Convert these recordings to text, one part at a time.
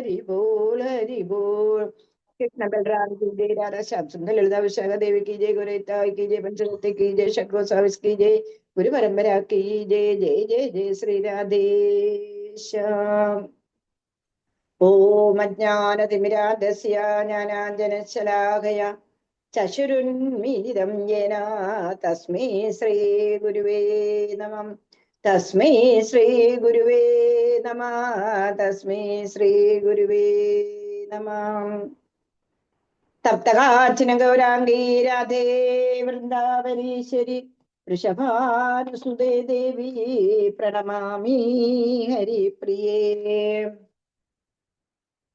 ഹരി ബോൾ ഹരി ബോൾ. कृष्ण बलराम की जय, राधा श्याम सुंदर ललिता विशाखा देवी की जय, गुरुताई की जय, पंचवती की जय, शक्रो साविस की जय, गुरु परंपरा की जय। जय जय जय श्री राधेश्याम। ओम अज्ञानतिमिरान्धस्य ज्ञानाञ्जनशलाकया चक्षुरुन्मीलितं येन तस्मै श्रीगुरुवे नमः। तस्मै श्रीगुरुवे नमः। तस्मै श्रीगुरुवे नमः। तप्तकाञ्चन गौराङ्गी राधे वृन्दावनेश्वरि वृषभानुसुते देवी प्रणमामि हरिप्रिये।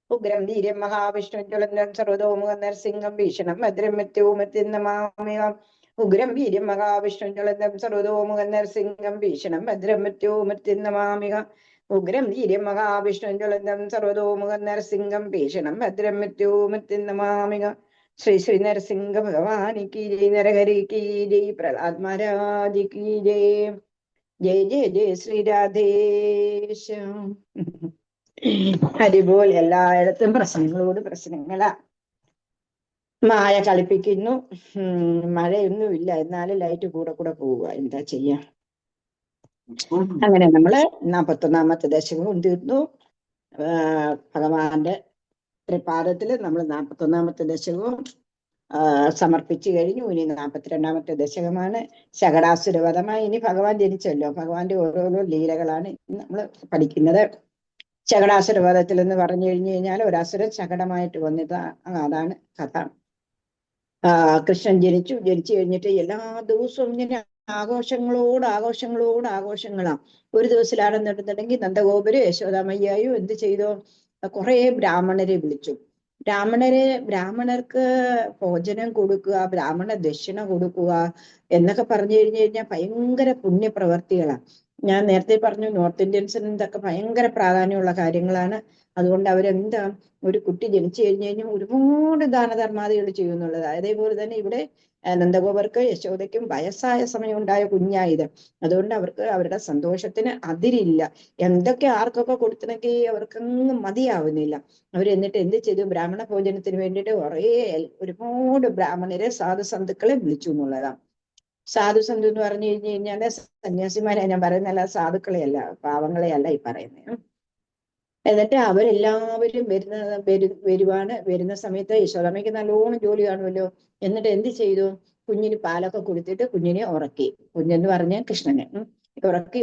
उग्रं वीर्यं महाविष्णुज्वलन्दं सर्वतोमुखं नरसिंहं भीषणं भद्रं मृत्युमृत्युं नमाम्यहम्। उग्रं वीर्यं महाविष्णुज्वलन्दं सर्वतोमुखं नरसिंहं भीषणं भद्रं मृत्युमृत्युं नमाम्यहम्। उग्रं वीर्यं महाविष्णुज्वलन्दं सर्वतोमुखं नरसिंहं भीषणं भद्रं मृत्युमृत्युं नमाम्यहम्। श्री श्री नरसिंह भगवान की जय, नरहरि की जय, प्रहलाद महाराज की जय। जय जय जय श्री राधेश्याम। ഹരിബോൾ. എല്ലായിടത്തും പ്രശ്നങ്ങളോട് പ്രശ്നങ്ങളാ. മായ കളിപ്പിക്കുന്നു. മഴയൊന്നുമില്ല, എന്നാലും ലൈറ്റ് കൂടെ കൂടെ പോവുക. എന്താ ചെയ്യാ? അങ്ങനെ നമ്മള് 41ാമത്തെ ദശകവും തീർന്നു. ഭഗവാന്റെ തൃപാദത്തില് നമ്മൾ 41ാമത്തെ ദശകവും സമർപ്പിച്ചു കഴിഞ്ഞു. ഇനി 42ാമത്തെ ദശകമാണ് ശകടാസുരവധമായി. ഇനി ഭഗവാൻ ജനിച്ചല്ലോ, ഭഗവാന്റെ ഓരോരോ ലീലകളാണ് നമ്മൾ പഠിക്കുന്നത്. ശകടാസുരവധത്തിൽ എന്ന് പറഞ്ഞു കഴിഞ്ഞാൽ ഒരസുരൻ ശകടമായിട്ട് വന്നത്, അതാണ് കഥ. കൃഷ്ണൻ ജനിച്ചു കഴിഞ്ഞിട്ട് എല്ലാ ദിവസവും ഇങ്ങനെ ആഘോഷങ്ങളാ. ഒരു ദിവസത്തിലാണെന്നുണ്ടെങ്കിൽ നന്ദഗോപരും യശോദാമയ്യായും എന്ത് ചെയ്തോ, കുറെ ബ്രാഹ്മണരെ വിളിച്ചു. ബ്രാഹ്മണർക്ക് ഭോജനം കൊടുക്കുക, ബ്രാഹ്മണ ദക്ഷിണ കൊടുക്കുക എന്നൊക്കെ പറഞ്ഞു കഴിഞ്ഞാൽ ഭയങ്കര പുണ്യപ്രവർത്തികളാണ്. ഞാൻ നേരത്തെ പറഞ്ഞു, നോർത്ത് ഇന്ത്യൻസിന് ഇതൊക്കെ ഭയങ്കര പ്രാധാന്യമുള്ള കാര്യങ്ങളാണ്. അതുകൊണ്ട് അവരെന്താ, ഒരു കുട്ടി ജനിച്ചു കഴിഞ്ഞാൽ ഒരുപാട് ദാനധർമാദികൾ ചെയ്യുന്നുള്ളത്. അതേപോലെ തന്നെ ഇവിടെ നന്ദഗോപർക്ക് യശോദയ്ക്കും വയസ്സായ സമയം ഉണ്ടായ കുഞ്ഞായത്. അതുകൊണ്ട് അവർക്ക് അവരുടെ സന്തോഷത്തിന് അതിരില്ല. എന്തൊക്കെ ആർക്കൊക്കെ കൊടുത്തിനെങ്കിൽ അവർക്കങ്ങ് മതിയാവുന്നില്ല. അവരെന്നിട്ട് എന്ത് ചെയ്തു, ബ്രാഹ്മണ ഭോജനത്തിന് വേണ്ടിയിട്ട് ഒരുപാട് ബ്രാഹ്മണരെ സാധുസന്ധുക്കളെ വിളിച്ചു എന്നുള്ളതാണ്. സാധുസന്ധു എന്ന് പറഞ്ഞു കഴിഞ്ഞാല് സന്യാസിമാരെ ഞാൻ പറയുന്നല്ല, സാധുക്കളെയല്ല, പാവങ്ങളെയല്ല ഈ പറയുന്നത്. എന്നിട്ട് അവരെല്ലാവരും വരുന്ന സമയത്ത് യശോദാമ്മയ്ക്ക് നല്ലോണം ജോലി കാണുമല്ലോ. എന്നിട്ട് എന്ത് ചെയ്തു, കുഞ്ഞിന് പാലൊക്കെ കൊടുത്തിട്ട് കുഞ്ഞിനെ ഉറക്കി. കുഞ്ഞെന്ന് പറഞ്ഞ കൃഷ്ണനെ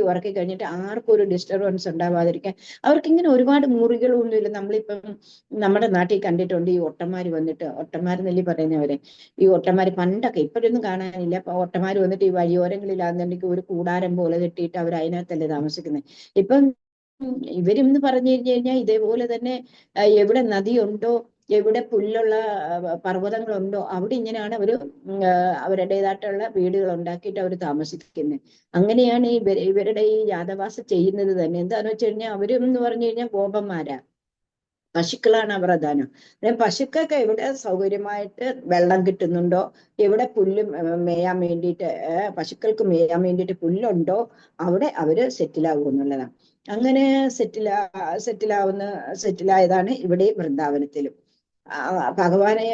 ഉറക്കി കഴിഞ്ഞിട്ട് ആർക്കും ഒരു ഡിസ്റ്റർബൻസ് ഉണ്ടാവാതിരിക്കാൻ. അവർക്കിങ്ങനെ ഒരുപാട് മുറികളൊന്നുമില്ല. നമ്മളിപ്പം നമ്മുടെ നാട്ടിൽ കണ്ടിട്ടുണ്ട് ഈ ഒട്ടന്മാര് വന്നിട്ട്, ഒട്ടന്മാരെന്നല്ലേ പറയുന്നവരെ, ഈ ഒട്ടന്മാര് പണ്ടൊക്കെ, ഇപ്പോഴൊന്നും കാണാനില്ല. അപ്പൊ ഒട്ടന്മാര് വന്നിട്ട് ഈ വഴിയോരങ്ങളിലാണെന്നുണ്ടെങ്കിൽ ഒരു കൂടാരം പോലെ കെട്ടിയിട്ട് അവർ അതിനകത്തല്ലേ താമസിക്കുന്നത്. ഇപ്പം ഇവരെന്ന് പറഞ്ഞു കഴിഞ്ഞാൽ ഇതേപോലെ തന്നെ എവിടെ നദിയുണ്ടോ, എവിടെ പുല്ലുള്ള പർവ്വതങ്ങളുണ്ടോ അവിടെ ഇങ്ങനെയാണ് അവരുടേതായിട്ടുള്ള വീടുകൾ ഉണ്ടാക്കിയിട്ട് അവർ താമസിക്കുന്നത്. അങ്ങനെയാണ് ഇവരുടെ ഈ യാദവാസം ചെയ്യുന്നത് തന്നെ. എന്താന്ന് വെച്ച് കഴിഞ്ഞാൽ അവരെന്ന് പറഞ്ഞു കഴിഞ്ഞാൽ ഗോപന്മാരാ, പശുക്കളാണ് അവർ പ്രധാനം. പശുക്കൾക്ക് എവിടെ സൗകര്യമായിട്ട് വെള്ളം കിട്ടുന്നുണ്ടോ, എവിടെ പുല്ല് മേയാൻ വേണ്ടിയിട്ട്, പശുക്കൾക്ക് മേയാൻ വേണ്ടിയിട്ട് പുല്ലുണ്ടോ, അവിടെ അവര് സെറ്റിലാകും എന്നുള്ളതാണ്. അങ്ങനെ സെറ്റിലായതാണ് ഇവിടെ വൃന്ദാവനത്തിലും. ഭഗവാനെ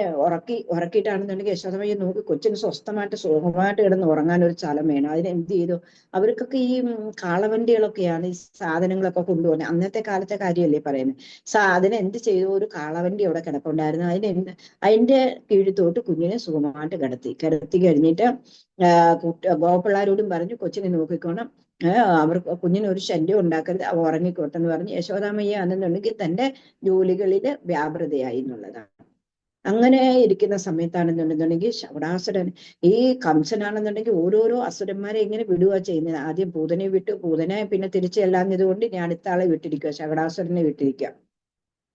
ഉറക്കിയിട്ടാണെന്നുണ്ടെങ്കിൽ യശോദമയ്യ നോക്കി കൊച്ചിന് സ്വസ്ഥമായിട്ട് സുഖമായിട്ട് കിടന്ന് ഉറങ്ങാൻ ഒരു സ്ഥലം വേണം. അതിന് എന്ത് ചെയ്തു, അവർക്കൊക്കെ ഈ കാളവണ്ടികളൊക്കെയാണ് ഈ സാധനങ്ങളൊക്കെ കൊണ്ടുപോകുന്നത്. അന്നത്തെ കാലത്തെ കാര്യമല്ലേ പറയുന്നത്. അതിന് എന്ത് ചെയ്തു, ഒരു കാളവണ്ടി അവിടെ കിടപ്പുണ്ടായിരുന്നു. അതിന്റെ കീഴ്ത്തോട്ട് കുഞ്ഞിനെ സുഖമായിട്ട് കിടത്തി കഴിഞ്ഞിട്ട് ഗോപിള്ളാരോടും പറഞ്ഞു കൊച്ചിനെ നോക്കിക്കോണം, അവർക്ക് കുഞ്ഞിന് ഒരു ശല്യം ഉണ്ടാക്കരുത്, അവ ഉറങ്ങിക്കോട്ടെന്ന് പറഞ്ഞ് യശോദാമയ്യ എന്നുണ്ടെങ്കിൽ തന്റെ ജോലികളിൽ വ്യാപൃതയായി എന്നുള്ളതാണ്. അങ്ങനെ ഇരിക്കുന്ന സമയത്താണെന്നുണ്ടെന്നുണ്ടെങ്കിൽ ശകടാസുരൻ, ഈ കംസനാണെന്നുണ്ടെങ്കിൽ ഓരോരോ അസുരന്മാരെ ഇങ്ങനെ വിടുക ചെയ്യുന്നത്. ആദ്യം പൂതനെ വിട്ടു, പൂതനെ പിന്നെ തിരിച്ചെല്ലാഞ്ഞത് കൊണ്ട് ഇനി അടുത്ത ആളെ വിട്ടിരിക്കുക, ശകടാസുരനെ വിട്ടിരിക്കുക,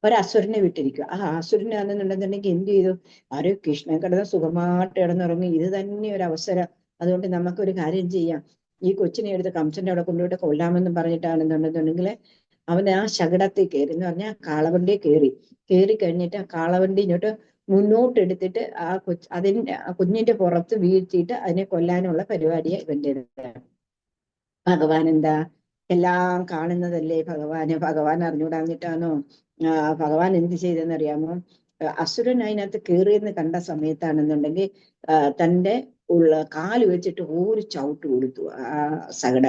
ഒരസുരനെ വിട്ടിരിക്കുക. ആ അസുരനാണെന്നുണ്ടെന്നുണ്ടെങ്കിൽ എന്ത് ചെയ്തു, ആരോ കൃഷ്ണൻ കിടന്ന് സുഖമായിട്ട് കിടന്നുറങ്ങി. ഇത് തന്നെ ഒരു അവസരം. അതുകൊണ്ട് നമുക്കൊരു കാര്യം ചെയ്യാം, ഈ കൊച്ചിനെ എടുത്ത് കംസന്റെ അവിടെ കൊണ്ടുപോയിട്ട് കൊല്ലാമെന്നും പറഞ്ഞിട്ടാണെന്നുണ്ടെന്നുണ്ടെങ്കിൽ അവൻ ആ ശകടത്തിൽ കയറി, എന്ന് പറഞ്ഞാൽ കാളവണ്ടി കയറി കഴിഞ്ഞിട്ട് ആ കാളവണ്ടി ഇങ്ങോട്ട് മുന്നോട്ട് എടുത്തിട്ട് ആ കുഞ്ഞിന്റെ പുറത്ത് വീഴ്ത്തിയിട്ട് അതിനെ കൊല്ലാനുള്ള പരിപാടിയെ ഇവന്റെ. ഭഗവാൻ എന്താ, എല്ലാം കാണുന്നതല്ലേ ഭഗവാന്. ഭഗവാൻ അറിഞ്ഞൂടാഞ്ഞിട്ടാണോ? ഭഗവാൻ എന്ത് ചെയ്തെന്നറിയാമോ? അസുരൻ അതിനകത്ത് കയറിയെന്ന് കണ്ട സമയത്താണെന്നുണ്ടെങ്കിൽ തന്റെ കാല് വെച്ചിട്ട് ഒരു ചവിട്ട് കൊടുത്തു ആ സകട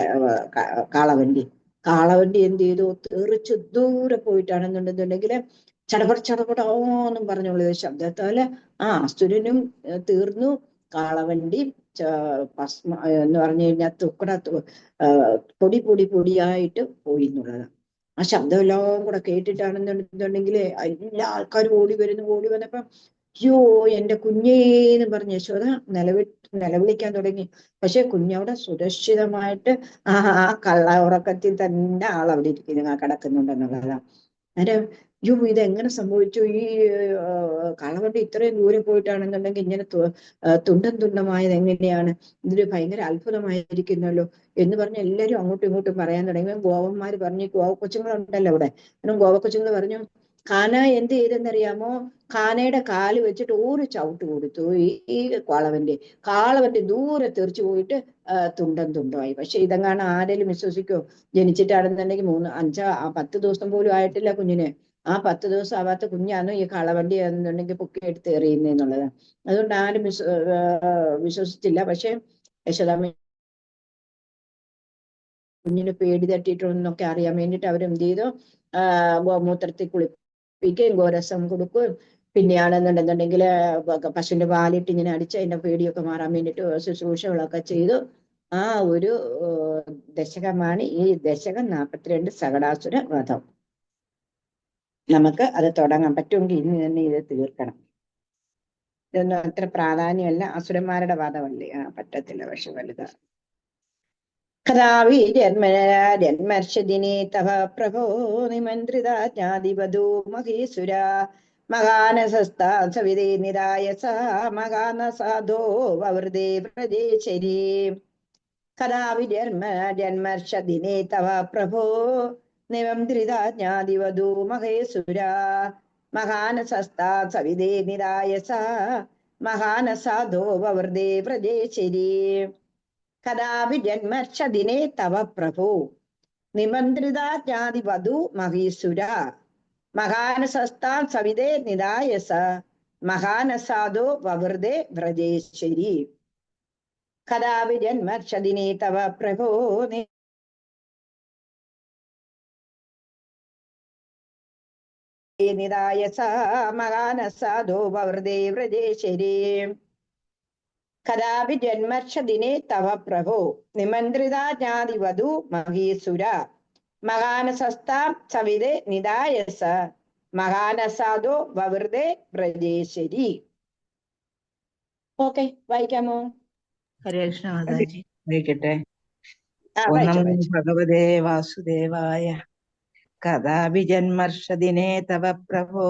കാളവണ്ടി. കാളവണ്ടി എന്ത് ചെയ്തു? തെറിച്ച് ദൂരെ പോയിട്ടാണെന്നുണ്ടെന്നുണ്ടെങ്കിൽ ചടപട ചടപടോന്നും പറഞ്ഞുള്ള ശബ്ദത്താല് ആ അസുരനും തീർന്നു, കാളവണ്ടി ഭസ്മ എന്ന് പറഞ്ഞു കഴിഞ്ഞാൽ പൊടി പൊടി പൊടിയായിട്ട് പോയി എന്നുള്ളതാണ്. ആ ശബ്ദം എല്ലാം കൂടെ കേട്ടിട്ടാണെന്നുണ്ടെന്നുണ്ടെങ്കിൽ എല്ലാ ആൾക്കാരും ഓടി വന്നപ്പം അയ്യോ എന്റെ കുഞ്ഞേന്ന് പറഞ്ഞ യശോദ നിലവിളിക്കാൻ തുടങ്ങി. പക്ഷെ കുഞ്ഞവിടെ സുരക്ഷിതമായിട്ട് ആ കള്ള ഉറക്കത്തിൽ തന്നെ ആളവിടെ ഇരിക്കുന്നു, കിടക്കുന്നുണ്ടെന്നുള്ളതാണ്. അന്നേരം യോ ഇതെങ്ങനെ സംഭവിച്ചു? ഈ കളവണ്ടി ഇത്രയും ദൂരെ പോയിട്ടാണെന്നുണ്ടെങ്കിൽ ഇങ്ങനെ തുണ്ടം തുണ്ടമായത് എങ്ങനെയാണ്? ഇതൊരു ഭയങ്കര അത്ഭുതമായിരിക്കുന്നല്ലോ എന്ന് പറഞ്ഞ് എല്ലാവരും അങ്ങോട്ടും ഇങ്ങോട്ടും പറയാൻ തുടങ്ങി. ഗോവന്മാര് പറഞ്ഞു, ഗോവ കൊച്ചുങ്ങളുണ്ടല്ലോ അവിടെ, ഗോവ കൊച്ചുങ്ങൾ പറഞ്ഞു കാന എന്ത് ചെയ്തെന്നറിയാമോ? കാനയുടെ കാല് വെച്ചിട്ട് ഒരു ചവിട്ട് കൊടുത്തു ഈ കാളവന്റെ ദൂരെ തെറിച്ചു പോയിട്ട് തുണ്ടം തുണ്ടമായി. പക്ഷെ ഇതെങ്ങാണ് ആരെങ്കിലും വിശ്വസിക്കോ? ജനിച്ചിട്ടാണെന്നുണ്ടെങ്കിൽ 10 ദിവസം പോലും ആയിട്ടില്ല കുഞ്ഞിന്. ആ 10 ദിവസം ആവാത്ത കുഞ്ഞാണ് ഈ കളവണ്ടി എന്നുണ്ടെങ്കിൽ പൊക്കി എടുത്ത് എറിയുന്നെന്നുള്ളത്. അതുകൊണ്ട് ആരും വിശ്വസിച്ചില്ല. പക്ഷെ യശോദാമ്മ കുഞ്ഞിന് പേടി തട്ടിയിട്ടുണ്ടെന്നൊക്കെ അറിയാൻ വേണ്ടിയിട്ട് അവരെന്ത് ചെയ്തു? ഗോമൂത്രത്തിൽ കുളിപ്പിക്കുകയും ഗോരസം കൊടുക്കുകയും പിന്നെയാണെന്നുണ്ടെന്നുണ്ടെങ്കിൽ പശുവിന്റെ പാലിട്ട് ഇങ്ങനെ അടിച്ച് അതിന്റെ പേടിയൊക്കെ മാറാൻ വേണ്ടിയിട്ട് ശുശ്രൂഷകളൊക്കെ ചെയ്തു. ആ ഒരു ദശകമാണ് ഈ ദശകം 42 സകടാസുര വധം. നമുക്ക് അത് തുടങ്ങാൻ പറ്റുമെങ്കിൽ ഇന്ന് തന്നെ ഇത് തീർക്കണം. ഇതൊന്നും അത്ര പ്രാധാന്യമല്ല, അസുരന്മാരുടെ വധമല്ലേ. പറ്റത്തില്ല, പക്ഷെ വലുതാണ്. കഥാവി ജന്മർഷദിനെ തവ പ്രഭോ നിമന്ത്രിതാജ്ഞാതിവധൂ മഹീസുര മഹാനസസ്താ സവിതേ നിരായസ മഹാനസാധോ വവൃതേ പ്രദേശരീ. കഥാവി ജന്മർഷദിനെ തവ പ്രഭോ നിമന്ത്രിതാജ്ഞാതിവധൂ മഹേസുര മഹാനസസ്താ സവിതേ നിരായസ മഹാനസാധോ വവൃതേ പ്രദേശരീ. കഥാപി ജന്മർഷദിനെ തവ പ്രഭോ നിമന്ത്രിതാജ്ഞാതിവധൂ മഹീസുര മഹാനസസ്താം സവിതേ നിദായസ മഹാനസാദോ വവൃതേ വ്രജേശ്വരി. കഥാപി ജന്മർഷദിനെ തവ പ്രഭോ നിദായസ മഹാനസാദോ വവൃതേ വ്രജേശ്വരി. കഥാപി ജന്മർഷദിനെ തവ പ്രഭോ നിമന്ത്രിതാജ്ഞാതിവധൂ മഹീസുര മഹാനസസ്താം സവിതേ നിദായസ മഹാനസാദോ വവൃതേ വ്രജേശ്വരി. ഓക്കെ, വായിക്കാമോ? ഹരേ കൃഷ്ണ മാതാജി. വായിക്കട്ടെ. വായിച്ചോ. ഭഗവതേ വാസുദേവായ. കഥാപി ജന്മർഷദിനെ തവ പ്രഭോ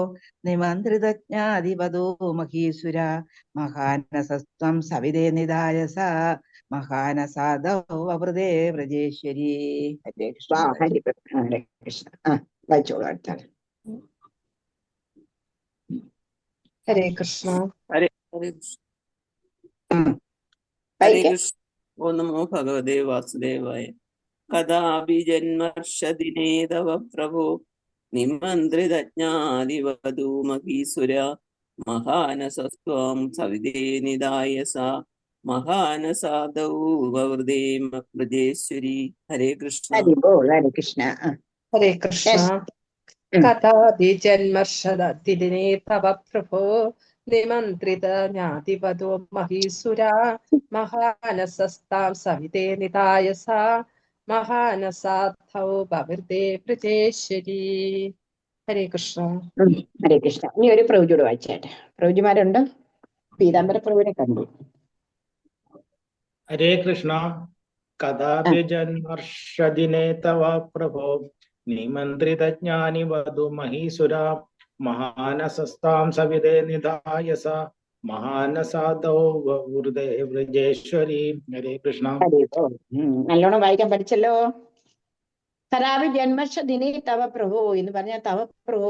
നിമന്ത്രിതജ്ഞാതിവധൂ മഹീസുര മഹാനസസ്ത്വം സവിതേ നിദായസ മഹാനസാദോ വവൃതേ വ്രജേശ്വരി. ഹരേ കൃഷ്ണ. ഹരേ കൃഷ്ണ. വായിച്ചോളൂ. അടുത്താണ്. ഹരേ കൃഷ്ണ. ഹരേ കൃഷ്ണ. ഓം നമോ ഭഗവതേ വാസുദേവായ. കഥാപി ജന്മർഷദിനെ തവ പ്രഭോ നിമന്ത്രിതജ്ഞാതിവധൂ മഹീസുര മഹാനസസ്ത്വം സവിതേ നിദായസ മഹാനസാദൗ വവൃതേ വ്രജേശ്വരി. ഹരേ കൃഷ്ണ. ഹരേ കൃഷ്ണ. ഹരേ കൃഷ്ണ. കഥാപി ജന്മർഷദിനെ തവ പ്രഭോ നിമന്ത്രിത ജ്ഞാതിവധൂ മഹീസുര മഹാനസസ്താം സവിതേ നിദായസ മഹാനസാധൗ വവൃതേ വ്രജേശ്വരി. ഹരേ കൃഷ്ണ. ഹരേ കൃഷ്ണ. ഇനി ഒരു പ്രഭുജോട് വായിച്ചേട്ടെ. പ്രഭുജിമാരുണ്ട്? പീതാംബര പ്രഭുവിനെ കണ്ടു. ഹരേ കൃഷ്ണ. കഥാപി ജന്മർഷദിനെ തവ പ്രഭോ നിമന്ത്രിതജ്ഞാനിവധൂ മഹീസുര മഹാനസസ്താം സവിതേ നിദായസ മഹാനസാദോ വവൃതേ വ്രജേശ്വരി. ഹരേ കൃഷ്ണ. നല്ലോണം വായിക്കാൻ പഠിച്ചല്ലോ. കഥാപി ജന്മർഷദിനെ തവ പ്രഭോ എന്ന് പറഞ്ഞാൽ തവ പ്രഭോ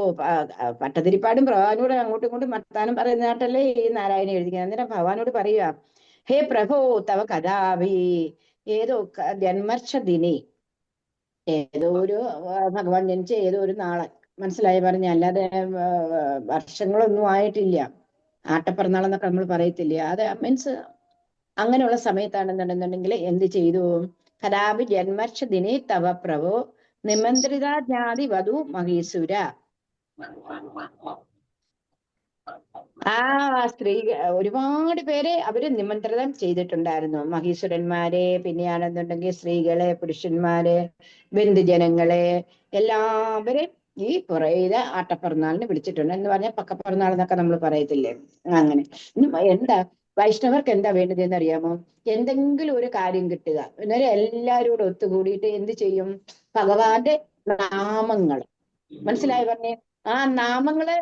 പട്ടതിരിപ്പാടും ഭഗവാനോട് അങ്ങോട്ടും ഇങ്ങോട്ടും വർത്താനം പറയുന്നതായിട്ടല്ലേ ഈ നാരായണൻ എഴുതിക്കുന്നത്. അന്നേരം ഭഗവാനോട് പറയുക, ഹേ പ്രഭോ തവ കഥാപി ഏതോ ജന്മർഷദിനെ ഏതോ ഒരു ഭഗവാൻ ജനിച്ച ഏതോ ഒരു നാളെ, മനസ്സിലായി പറഞ്ഞ, അല്ലാതെ വർഷങ്ങളൊന്നും ആയിട്ടില്ല. ആട്ടപ്പിറന്നാളെന്നൊക്കെ നമ്മൾ പറയത്തില്ലേ, അത് മീൻസ് അങ്ങനെയുള്ള സമയത്താണെന്നുണ്ടെന്നുണ്ടെങ്കിൽ എന്ത് ചെയ്തു? കഥാപി ജന്മർഷ ദിനേ തവ പ്രഭോ നിമന്ത്രിത ജ്ഞാതി വധു മഹീസുര. ആ സ്ത്രീ ഒരുപാട് പേരെ അവര് നിമന്ത്രണം ചെയ്തിട്ടുണ്ടായിരുന്നു. മഹീശ്വരന്മാരെ, പിന്നെയാണെന്നുണ്ടെങ്കിൽ സ്ത്രീകളെ, പുരുഷന്മാരെ, ബന്ധുജനങ്ങളെ, എല്ലാവരെയും ഈ പുറയിലെ ആട്ടപ്പിറന്നാളിന് വിളിച്ചിട്ടുണ്ട്. എന്ന് പറഞ്ഞാൽ പക്കപ്പിറന്നാൾ എന്നൊക്കെ നമ്മൾ പറയത്തില്ലേ, അങ്ങനെ. എന്താ വൈഷ്ണവർക്ക് എന്താ വേണ്ടതെന്ന് അറിയാമോ? എന്തെങ്കിലും ഒരു കാര്യം കിട്ടുക. അന്നേരം എല്ലാവരും കൂടെ ഒത്തുകൂടിയിട്ട് എന്ത് ചെയ്യും? ഭഗവാന്റെ നാമങ്ങൾ, മനസ്സിലായി പറഞ്ഞേ, ആ നാമങ്ങള്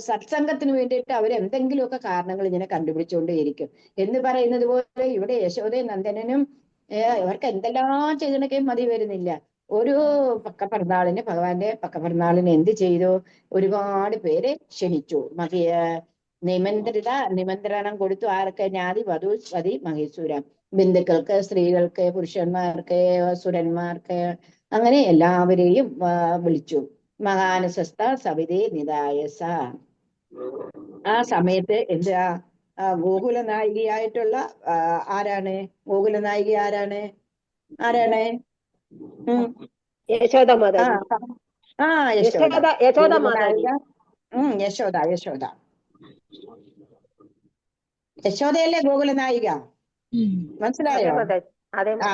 സത്സംഗത്തിന് വേണ്ടിയിട്ട് അവർ എന്തെങ്കിലുമൊക്കെ കാരണങ്ങൾ ഇങ്ങനെ കണ്ടുപിടിച്ചുകൊണ്ടേയിരിക്കും. എന്ന് പറയുന്നത് പോലെ ഇവിടെ യശോദയും നന്ദനനും ഇവർക്ക് എന്തെല്ലാം ചെയ്തിടക്കേ മതി വരുന്നില്ല. ഒരു പക്കപ്പിറന്നാളിന്, ഭഗവാന്റെ പക്കപ്പിറന്നാളിന് എന്ത് ചെയ്തു? ഒരുപാട് പേരെ ക്ഷണിച്ചു. നിമന്ത്രണം കൊടുത്തു. ആർക്ക്? ജ്ഞാതി വധു വതി മഹേശ്വര. ബന്ധുക്കൾക്ക്, സ്ത്രീകൾക്ക്, പുരുഷന്മാർക്ക്, സുരന്മാർക്ക്, അങ്ങനെ എല്ലാവരെയും വിളിച്ചു. മഹാനസസ്ത സവിതേ നിദായസ. ആ സമയത്ത് എന്താ, ഗോകുല നായികയായിട്ടുള്ള ആരാണ്? ഗോകുല നായിക ആരാണ്? ആരാണ്? യശോദ ആ മാതാജി. ആ യശോദ. യശോദ ഗോകുല മാതാജി. നായിക. യശോദ. യശോദയല്ലേ ഗോകുല നായിക? മനസ്സിലായോ? ആ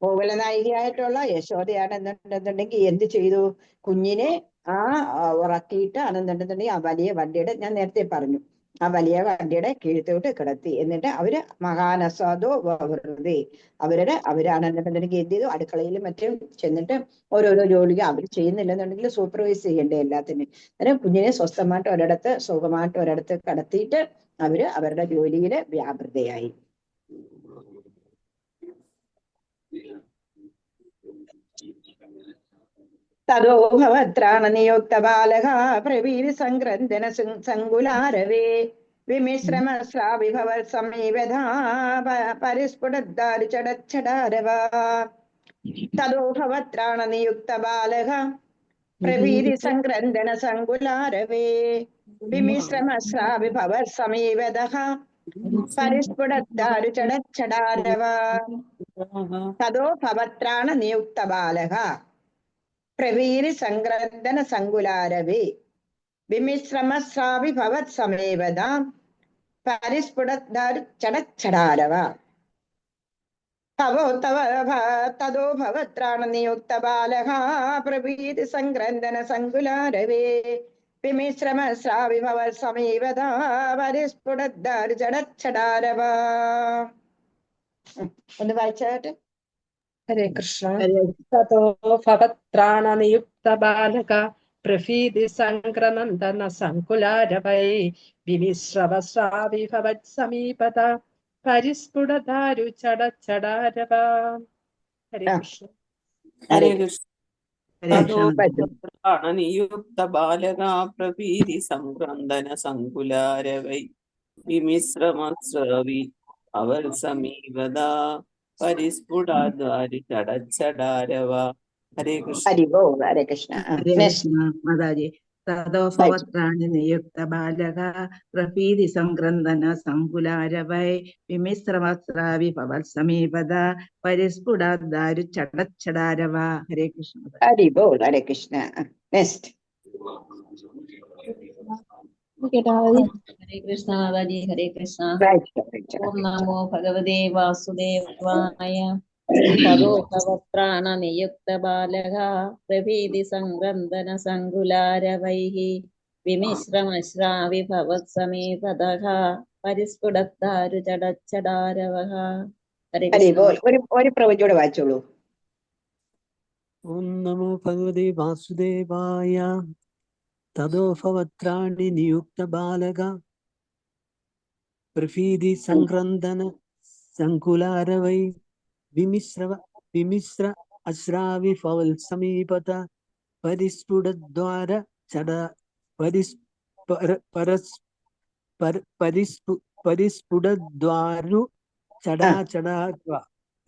ഗോകുല നായികയായിട്ടുള്ള യശോദയാണ് എന്നുണ്ടെന്നുണ്ടെങ്കിൽ എന്ത് ചെയ്തു? കുഞ്ഞിനെ ഉറക്കിയിട്ട് ആണെന്നുണ്ടെന്നുണ്ടെങ്കിൽ ആ വലിയ വണ്ടിയുടെ, ഞാൻ നേരത്തെ പറഞ്ഞു, ആ വലിയ വണ്ടിയുടെ കീഴ്ത്തോട്ട് കിടത്തി. എന്നിട്ട് അവര് മഹാനസാദോ വൃതി, അവരാണെന്നുണ്ടെന്നുണ്ടെങ്കിൽ എന്ത് ചെയ്തു? അടുക്കളയിലും മറ്റും ചെന്നിട്ട് ഓരോരോ ജോലികൾ അവർ ചെയ്യുന്നില്ലെന്നുണ്ടെങ്കിൽ സൂപ്പർവൈസ് ചെയ്യണ്ടേ എല്ലാത്തിനും. അന്നേരം കുഞ്ഞിനെ സ്വസ്ഥമായിട്ട് ഒരിടത്ത്, സുഖമായിട്ട് ഒരിടത്ത് കിടത്തിയിട്ട് അവര് അവരുടെ ജോലിയിൽ വ്യാപൃതയായി. തതോ ഭവത്രാണ നിയുക്ത ബാലക പ്രവീര് സംഗ്രന്ഥന സങ്കുലാരവേ വിമിശ്രമസ്രാവിഭവ സമീപധാ പരിസ്ഫുടദ്ദാരുചടച്ഛടാരവ. തതോ ഭവത്രാണ നിയുക്ത ബാലക പ്രവീര് സംഗ്രന്ഥന സങ്കുലാരവേ വിമിശ്രമസ്രാവിഭവ സമീപതഃ പരിസ്ഫുടദ്ദാരുചടച്ഛടാരവ. തതോ ഭവത്രാണ നിയുക്ത ബാലക പ്രവീര് സംഗ്രന്ഥന സങ്കുലാരവേ വിമിശ്രമസ്രാവി ഭവത് സമേവത പരിസ്ഫുടദ്ദാരുചടച്ഛടാരവ. തതോ ഭവത്രാണ നിയുക്ത ബാലക പ്രവീര് സംഗ്രന്ഥന സങ്കുലാരവേ വിമിശ്രമസ്രാവി ഭവത് സമേവത പരിസ്ഫുടദ്ദാരുചടച്ഛടാരവ. ഒന്ന് വായിച്ചാട്ടെ. ഹരേ കൃഷ്ണ. തതോ ഭവത്രാണ നിയുക്ത ബാലക പ്രഭീതി സംക്രനന്ദന സങ്കുലാരവൈ വിമിശ്രവസ്രാവി ഭവത് സമീപത പരിസ്ഫുടദാരു ചടച്ഛടാരവ. ഹരേ കൃഷ്ണ. ഹരേ കൃഷ്ണ. തതോ കൃഷ്ണ. നിയുക്ത ബാലക പ്രഭീതി സംക്രന്ദന സങ്കുലാരവൈ വിമിശ്രമസ്രാവി അവർ സമീപദാ പരിസ്ഫുടാദ്വാരി ചടച്ഛടാരവ. ഹരേ കൃഷ്ണ. ഹരിവോ. ഹരേ കൃഷ്ണ. ഹരേ കൃഷ്ണ മാതാജി. തതോ ഭവത്രാണി നിയുക്ത ബാലക പ്രഭീതി സംഗ്രന്ഥന സങ്കുലാരവൈ വിമിശ്രമസ്രാവി ഭവത് സമീപത പരിസ്ഫുടാദ്ദാരു ചടച്ഛടാരവ. ഹരേ കൃഷ്ണ. ഹരിവോ. ഹരേ കൃഷ്ണ. നെക്സ്റ്റ്. ഹരേ കൃഷ്ണ മാതാജി. ഹരേ കൃഷ്ണ. ഓം നമോ ഭഗവതേ വാസുദേവായ. തതോ ഭവത്രാണ നിയുക്ത ബാലക പ്രഭീതി സംഗ്രന്ഥന സങ്കുലാരവൈഃ വിമിശ്രമശ്രാവി ഭവത് സമീപതഃ പരിസ്ഫുടദ്ദാരു ചടച്ഛടാരവഃ. ഹരേ ഹരിവോ. കൃഷ്ണ. ഒരു പ്രവചോടെ വായിച്ചോളൂ. ഓം നമോ ഭഗവതേ വാസുദേവായ. തതോ ഭവത്രാണി നിയുക്ത ബാലക പ്രഭീതി സംക്രന്ദന സങ്കുലാരവൈ വിമിശ്ര അശ്രാവി ഫവൽ സമീപത പരിസ്ഫുടദ്വാര ചട പരിസ്ഫുടദ്വാരു ചടാചടാ.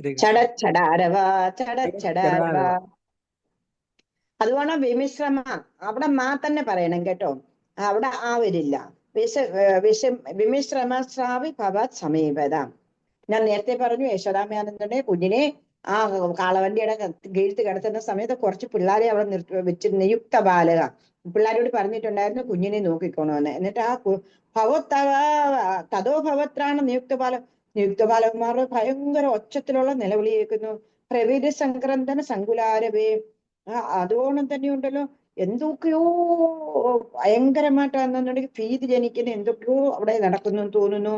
ഹരേ കൃഷ്ണ. ചടച്ചടാരവ ചടച്ചടാരവ. അതുകൊണ്ട് വിമിശ്രമ അവിടെ മാ തന്നെ പറയണം കേട്ടോ, അവിടെ ആ വരില്ല. വിമിശ്രമ സ്രാവി ഭവത് സമീപത. ഞാൻ നേരത്തെ പറഞ്ഞു യശോദാമയാനന്ദനെ കുഞ്ഞിനെ ആ കാളവണ്ടിയുടെ കീഴ്ത്ത് കിടത്തുന്ന സമയത്ത് കുറച്ച് പിള്ളേരെ അവിടെ വെച്ച് നിയുക്ത ബാലക പിള്ളേരോട് പറഞ്ഞിട്ടുണ്ടായിരുന്നു കുഞ്ഞിനെ നോക്കിക്കോണമെന്ന്. എന്നിട്ട് ആ തതോ ഭവത്രാണ് നിയുക്ത ബാലകന്മാരുടെ ഭയങ്കര ഒച്ചത്തിലുള്ള നിലവിളി കേൾക്കുന്നു. പ്രവീര സംക്രന്ദന സങ്കുലാരവേ. അതുകൊണ്ട് തന്നെ ഉണ്ടല്ലോ എന്തൊക്കെയോ ഭയങ്കരമായിട്ടാണെന്നുണ്ടെങ്കിൽ ഭീതി ജനിക്കുന്ന എന്തൊക്കെയോ അവിടെ നടക്കുന്നു തോന്നുന്നു.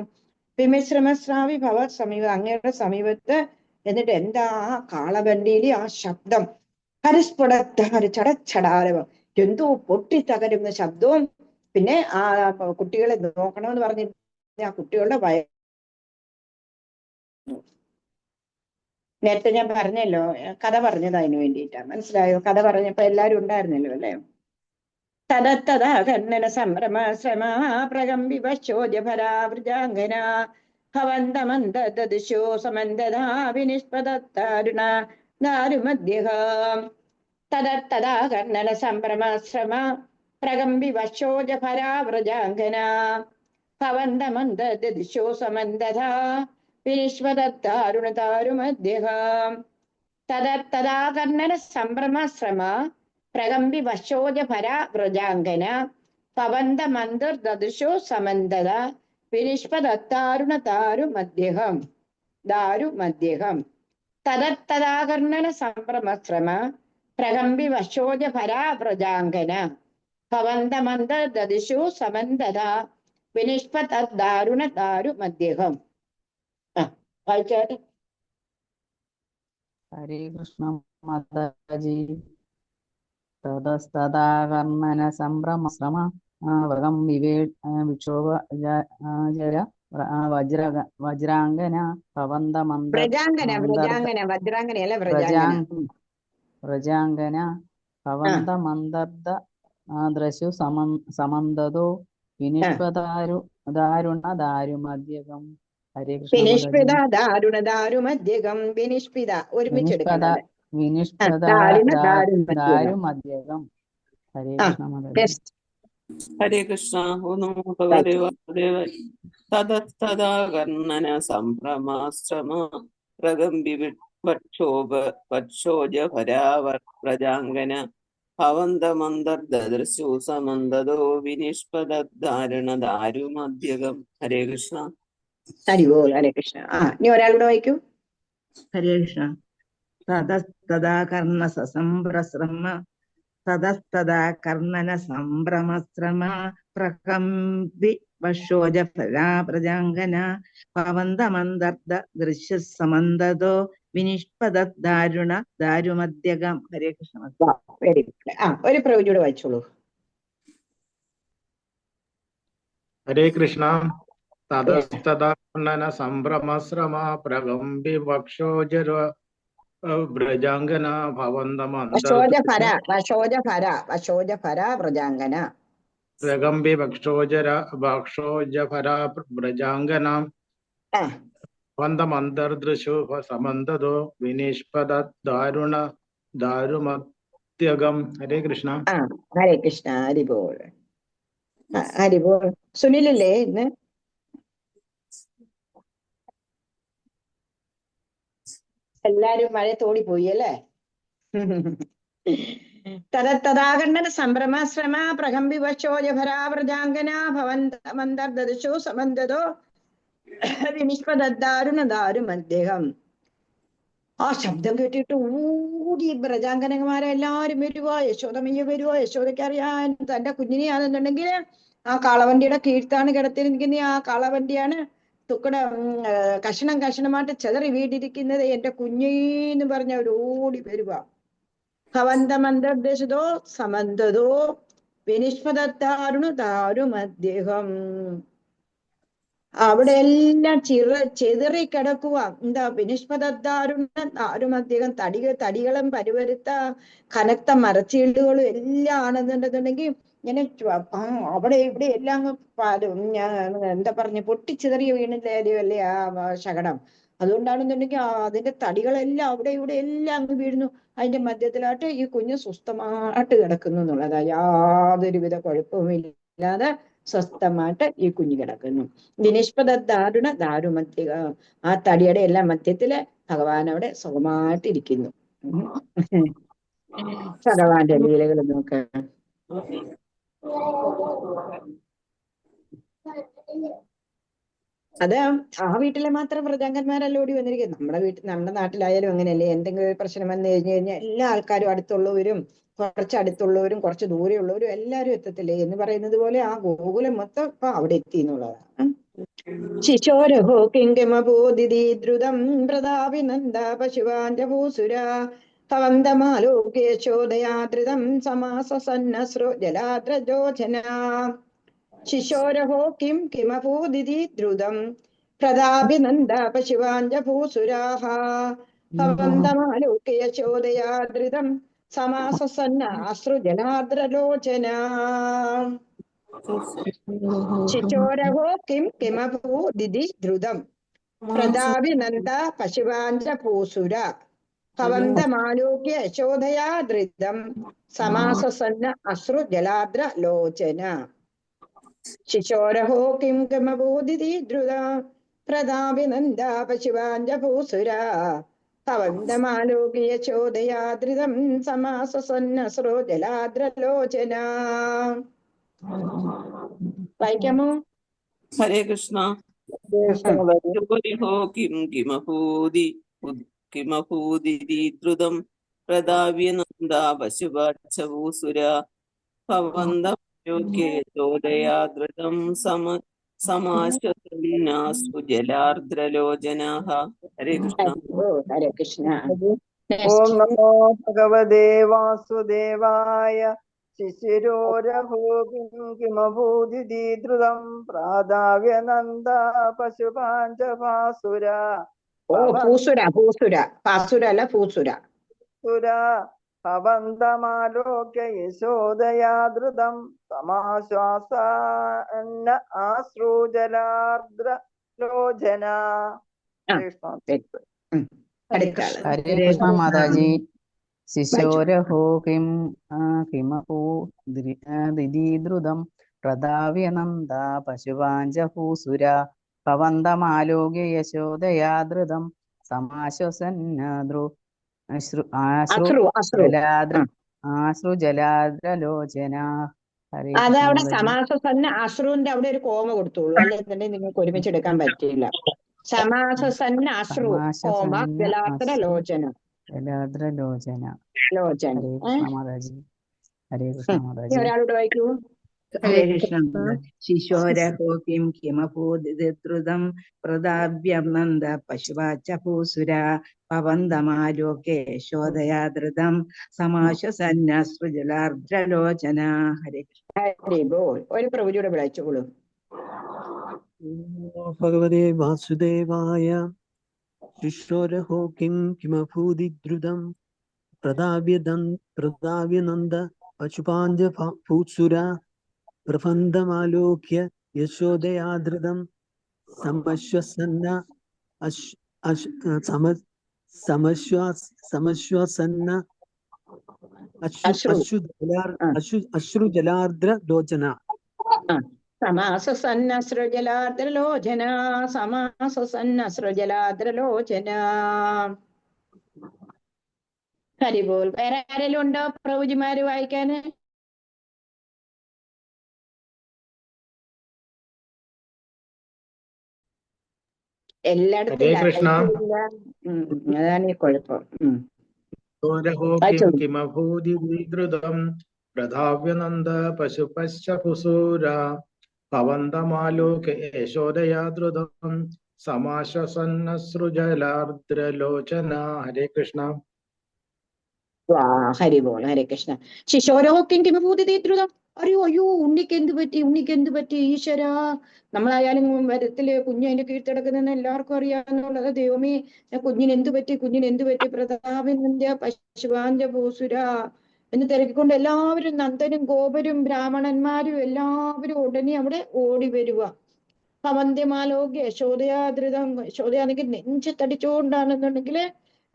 വിമിശ്രമസ്രാവി ഭവ സമീപ, അങ്ങയുടെ സമീപത്ത്. എന്നിട്ട് എന്താ ആ കാളവണ്ടിയിലെ ആ ശബ്ദം, ഹരിസ്ഫുടത്താര് ചടച്ചടാരവം, എന്തോ പൊട്ടിത്തകരുന്ന ശബ്ദവും. പിന്നെ ആ കുട്ടികളെ നോക്കണമെന്ന് പറഞ്ഞിട്ട് ആ കുട്ടികളുടെ നേരത്തെ ഞാൻ പറഞ്ഞല്ലോ, കഥ പറഞ്ഞത് അതിന് വേണ്ടിയിട്ടാ. മനസ്സിലായോ? കഥ പറഞ്ഞപ്പോ എല്ലാരും ഉണ്ടായിരുന്നല്ലോ അല്ലെ. തദത്തഥാ കർണന സംഭ്രമ ശ്രമ പ്രകമ്പിവ ചോദ്യഭരാവൃജാംഗന ഭവന്തമന്തദദിശോ സമന്തദാ വിനിഷ്പദത്താരുണ ദാരുമദ്യഃ. തദത്തഥാ കർണന സംഭ്രമ ശ്രമ പ്രകമ്പിവ ചോദ്യഭരാവൃജാംഗന ഭവന്തമന്തദദിശോ സമന്തദാ വിനിഷ്പദത്താരുണ തദത്തഥാ കർണന സംഭ്രമ ശ്രമ പ്രകമ്പി വശോജഭര വ്രജാംഗന പവന്ത മന്ദിർ ദദുശോ സമന്തത വിനിഷ്പദത്താരുണ താരുമദ്യഹം ദാരുമദ്യഹം. തദത്തദാകർണന സംഭ്രമശ്രമ പ്രകമ്പി വശോജഭര വ്രജാംഗന പവന്ത മന്ദിർ ദദുശോ സമന്തത വിനിഷ്പദാരുണ താരുമദ്യഹം. വായിച്ചാട്ടെ. ഹരേ കൃഷ്ണ മാതാജി. തതസ്തദാ കർണന സംഭ്രമശ്രമ വ്രതം വിക്ഷോഭ ജര വജ്രാംഗന വ്രജാംഗന ഭവന്തമന്തർദ ദ്രശു സമന്തതോ വിനിഷ്പദാരുണ ദാരുമദ്യകം. ഹരേ കൃഷ്ണ. വിനിഷ്പിത ഒരുമിച്ചെടുക്കണം. ദാരുമദ്യകം. ഹരേ കൃഷ്ണ മാതാജി. ഹരേ കൃഷ്ണ. ഓം നമോ ഭഗവതേ വാസുദേവായ. തതസ്തദാ കർണന സംഭ്രമാശ്രമ പ്രകമ്പി വക്ഷോജഭരാവ്രജാംഗന ഭവന്തമന്തർദൃശു സമന്തതോ വിനിഷ്പദാരുണ ദാരുമദ്യകം. ഹരേ കൃഷ്ണ. ഹരിബോൾ. ഹരേ കൃഷ്ണ. ഇനി ഒരാളൂടെ വായിക്കൂ. ഹരേ കൃഷ്ണ. തതസ്തദാ കർണന സംഭ്രമശ്രമ പ്രകമ്പി വശോജഭരാ പ്രജാംഗന പവന്തമന്തർദ ദൃശ്യ സമന്തതോ വിനിഷ്പദാരുണ ദാരുമദ്യകം. ഹരേ കൃഷ്ണ. Very good. ഒരു പ്രവചിയോട് വായിച്ചോളൂ. ഹരേ കൃഷ്ണ. തതസ്തദാ കർണന സംഭ്രമശ്രമ പ്രകമ്പി വക്ഷോജര വ്രജാംഗന വശോജഭര വ്രജാംഗന പ്രകമ്പി വക്ഷോജഭര വ്രജാംഗന ഭവന്തമന്തർദൃശു സമന്തതോ വിനിഷ്പദാരുണ ദാരുമദ്യകം. ഹരേ കൃഷ്ണ. ഹരേ കൃഷ്ണ. ഹരിബോൾ. ഹരിബോൾ. സുനിലല്ലേ ഇന്ന്? എല്ലാരും മഴയത്തോടി പോയി അല്ലേ? തദത്തദാകർണന സംഭ്രമശ്രമ പ്രകമ്പി വശോജഭരാവ്രജാംഗന ഭവന്തമന്തർദശോ സമന്തതോ വിനിഷ്പദാരുണ ദാരുമദ്യഹം. ആ ശബ്ദം കേട്ടിട്ട് ഓടി വ്രജാംഗനമാരെ എല്ലാരും വരുവാ. യശോദമയ്യ വരുവാ. യശോദയ്ക്ക് അറിയാൻ തന്റെ കുഞ്ഞിനെയാണെന്നുണ്ടെങ്കിൽ ആ കാളവണ്ടിയുടെ കീഴ്ത്താണ് കിടത്തിരിക്കുന്ന. ആ കാളവണ്ടിയാണ് തുക്കട കഷണം കഷണമായിട്ട് ചെതറി വീടിരിക്കുന്നത്. എന്റെ കുഞ്ഞീന്ന് പറഞ്ഞ അവർ ഓടി വരുവാ. ഭവന്തമന്തർദശതോ സമന്തതോ വിനിഷ്പദാരുണ ദാരുമദ്യഹം. അവിടെ എല്ലാം ചെതറി കിടക്കുക. എന്താ? വിനിഷ്പദാരുണ ദാരുമദ്യഹം. തടികളും പരുവരുത്ത കനത്ത മരച്ചീണ്ടുകളും എല്ലാം ആണെന്നുണ്ടെന്നുണ്ടെങ്കിൽ ഇങ്ങനെ അവിടെ ഇവിടെ എല്ലാം എന്താ പറഞ്ഞ പൊട്ടിച്ചിതറിയ വീണില്ലേ അല്ലേ ആ ശകടം. അതുകൊണ്ടാണെന്നുണ്ടെങ്കിൽ അതിന്റെ തടികളെല്ലാം അവിടെ ഇവിടെ എല്ലാം അങ്ങ് വീഴുന്നു. അതിന്റെ മധ്യത്തിലായിട്ട് ഈ കുഞ്ഞ് സ്വസ്ഥമായിട്ട് കിടക്കുന്നു എന്നുള്ളതാ. യാതൊരുവിധ കുഴപ്പവുമില്ലാതെ സ്വസ്ഥമായിട്ട് ഈ കുഞ്ഞ് കിടക്കുന്നു. വിനിഷ്പത ദാരുണ ദാരുമധ്യ, ആ തടിയുടെ എല്ലാം മധ്യത്തില് ഭഗവാൻ അവിടെ സുഖമായിട്ട് ഇരിക്കുന്നു. ഭഗവാന്റെ ലീലകൾ നോക്ക. അത് ആ വീട്ടിലെ മാത്രം വ്രതാംഗന്മാരല്ല ഓടി വന്നിരിക്കുന്നത്. നമ്മുടെ നാട്ടിലായാലും അങ്ങനെയല്ലേ. എന്തെങ്കിലും ഒരു പ്രശ്നം വന്നു കഴിഞ്ഞാൽ എല്ലാ ആൾക്കാരും അടുത്തുള്ളവരും കുറച്ച് അടുത്തുള്ളവരും കുറച്ച് ദൂരെയുള്ളവരും എല്ലാവരും എത്തത്തില്ലേ എന്ന് പറയുന്നത് പോലെ ആ ഗോകുലം മൊത്തം ഇപ്പൊ അവിടെ എത്തി എന്നുള്ളതാണ്. ശിശോരഹോ കിങ്കമബോധിതി ദ്രുതം പ്രതാപിനന്ദ പശുവാന്റെ ഭൂസുര ഭവന്തമാലോകേശോദയാദ്രുതം സമാസന്നസ്രോ ജലാദ്രജോജന. ശിശോരഹോ കിം കിമഭൂദിതി ദ്രുതം പ്രതാപിനന്ദ പശുവാഞ്ച ഭൂസുരാഹ ഭവന്തമാലോക്യ യശോദയാദ്രുതം സമാസന്ന അശ്രുജലാദ്രലോചന. ശിശോരഹോ കിം കിമഭൂദിതി ദ്രുതം പ്രതാപിനന്ദ പശുവാഞ്ച ഭൂസുര ഭവന്തമാലോക്യ യശോദയാദ്രുതം സമാസന്ന അശ്രുജലാദ്രലോചന. ശിശോരഹോ കിം കിമഭൂദിതി ദ്രുത പ്രതാപിനന്ദ പശുവാഞ്ച ഭൂസുര ഭവന്തമാലോക്യ യശോദയാദ്രുതം സമാസന്ന അശ്രുജലാദ്രലോചന. വായിക്കാമോ? ഹരേ കൃഷ്ണ. കിം കിമഭൂദിതി ദ്രുതം പ്രതാപ്യ നന്ദ പശുപാച്ഛഭൂസുര ഭവന്തമാലോക്യ യശോദയാദ്രുതം സമാശ്വസന്നാസ്തു ജലാർദ്രലോചനാഃ. ഹരേ കൃഷ്ണ. ഹരേ കൃഷ്ണ. ഓം നമോ ഭഗവതേ വാസുദേവായ. ശിശിരോരഹോ കിമഭൂദിതി ദ്രുതം പ്രാതാവ്യനന്ദ പശുപാഞ്ച ഭാസുര. ഭൂസുര, ഭൂസുര, ഭാസുര അല്ല ഭൂസുര. ഭവന്തമാലോക്യ യശോദയാദ്രുതം സമാശ്വാസന്ന ആശ്രുജലാർദ്രലോചന. ഹരേ കൃഷ്ണ മാതാജി. ശിശോരഹോ കിമഭൂദിതി ദ്രുതം പ്രതാപ്യനന്ദ പശുപാഞ്ച ഭൂസുര ഭവന്തമാലോക്യ യശോദയാദ്രുതം സമാശ്വസന്നദ്രു ആശ്രുജലാദ്രലോചന. അതവിടെ സമാസന്ന അശ്രുവിന്റെ അവിടെ ഒരു കോമ കൊടുത്തോളൂ, അല്ലെന്നുണ്ടെങ്കിൽ നിങ്ങൾക്ക് ഒരുമിച്ച് എടുക്കാൻ പറ്റില്ല. സമാസന്ന അശ്രു കോമ ജലാദ്രലോചന. ജലാദ്രലോചന. ലോചന. ഹരേ കൃഷ്ണ മാതാജി. ഹരേ കൃഷ്ണ മാതാജി. ഒരാളോട് വായിക്കൂ. ഹരേ കൃഷ്ണ. ശിശോരഹോ കിം കിമഭൂദിതി ദ്രുതം പ്രതാപ്യം നന്ദ പശുവാച്ച ഭൂസുര ഭവന്തമാലോക്യ യശോദയാദ്രുതം സമാശ്വസന്നസ്രുജലാർദ്രലോചന. ഹരേ കൃഷ്ണ. ഹരി ബോൾ. ഒരു പ്രഭുജിയുടെ വിളിച്ചോളൂ. ഭഗവതേ വാസുദേവായ. ശിശോരഹോ കിം കിമഭൂദിദ്രുതം പ്രതാപ്യനന്ദ പശുപാഞ്ച ഭൂസുര പ്രബന്ധമാലോക്യ യശോദയാദ്രുതം സമശ്വസന്ന സമശ്വസന്ന അശ്രുജലാർദ്രലോചന. സമാസന്നസ്രുജലാദ്രലോചന. സമാസന്നസ്രുജലാദ്രലോചന. ഹരിബോൾ. വേറെ ആരെങ്കിലും ഉണ്ടോ പ്രഭുജിമാര് വായിക്കാന്? എല്ലായിടത്തും അതാണ് ഈ കുഴപ്പം. കിമഭൂദിതി ദ്രുതം പ്രതാപ്യനന്ദ പശുപശ്ചഭൂസുര ഭവന്തമാലോക്യ യശോദയാദ്രുതം സമാശ്വസന്നസ്രുജലാർദ്രലോചന. ഹരേ കൃഷ്ണ. ഹരിബോൾ. ഹരേ കൃഷ്ണ. ശിശോരോഹ്യം കിമഭൂദിതി ദ്രുതം. അയ്യോ ഉണ്ണിക്ക് എന്ത് പറ്റി, ഉണ്ണിക്ക് എന്ത് പറ്റി ഈശ്വര. നമ്മളായാലും വരത്തില് കുഞ്ഞ് അതിന്റെ കീഴ്ത്തിടക്കുന്നെന്ന് എല്ലാവർക്കും അറിയാവുന്നുള്ളത്. ദൈവമേ കുഞ്ഞിന് എന്ത് പറ്റി, കുഞ്ഞിന് എന്ത് പറ്റി. പ്രതാപിനന്ദ പശുപാഞ്ച ഭൂസുര എന്ന് തിരക്കിക്കൊണ്ട് എല്ലാവരും, നന്ദനും ഗോപരും ബ്രാഹ്മണന്മാരും എല്ലാവരും ഉടനെ അവിടെ ഓടി വരുക. ഭവന്ത്യമാലോക്യ യശോദയാദ്രിതം. യശോദയാണെങ്കിൽ നെഞ്ചത്തടിച്ചുകൊണ്ടാണെന്നുണ്ടെങ്കിൽ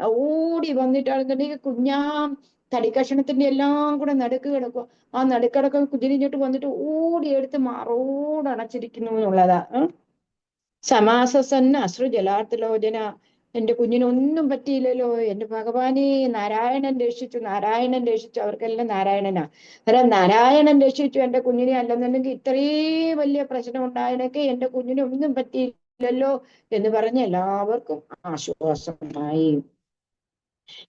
ഓടി വന്നിട്ടാണെന്നുണ്ടെങ്കിൽ കുഞ്ഞാം തടിക്കഷണത്തിന്റെ എല്ലാം കൂടെ നടുക്ക് കിടക്കുക. ആ നടുക്കിടക്കം കുഞ്ഞിനിഞ്ഞിട്ട് വന്നിട്ട് ഓടിയെടുത്ത് മാറോട് അണച്ചിരിക്കുന്നു എന്നുള്ളതാ. സമാസസന്ന അശ്രു ജലാർത്തലോചന. എന്റെ കുഞ്ഞിനൊന്നും പറ്റിയില്ലല്ലോ, എന്റെ ഭഗവാനെ നാരായണൻ രക്ഷിച്ചു, നാരായണൻ രക്ഷിച്ചു. അവർക്കെല്ലാം നാരായണനാ. അന്നേരം നാരായണൻ രക്ഷിച്ചു എന്റെ കുഞ്ഞിനെ, അല്ലെന്നുണ്ടെങ്കിൽ ഇത്രയും വലിയ പ്രശ്നം ഉണ്ടായതൊക്കെ എന്റെ കുഞ്ഞിനൊന്നും പറ്റിയില്ലല്ലോ എന്ന് പറഞ്ഞ് എല്ലാവർക്കും ആശ്വാസമായി.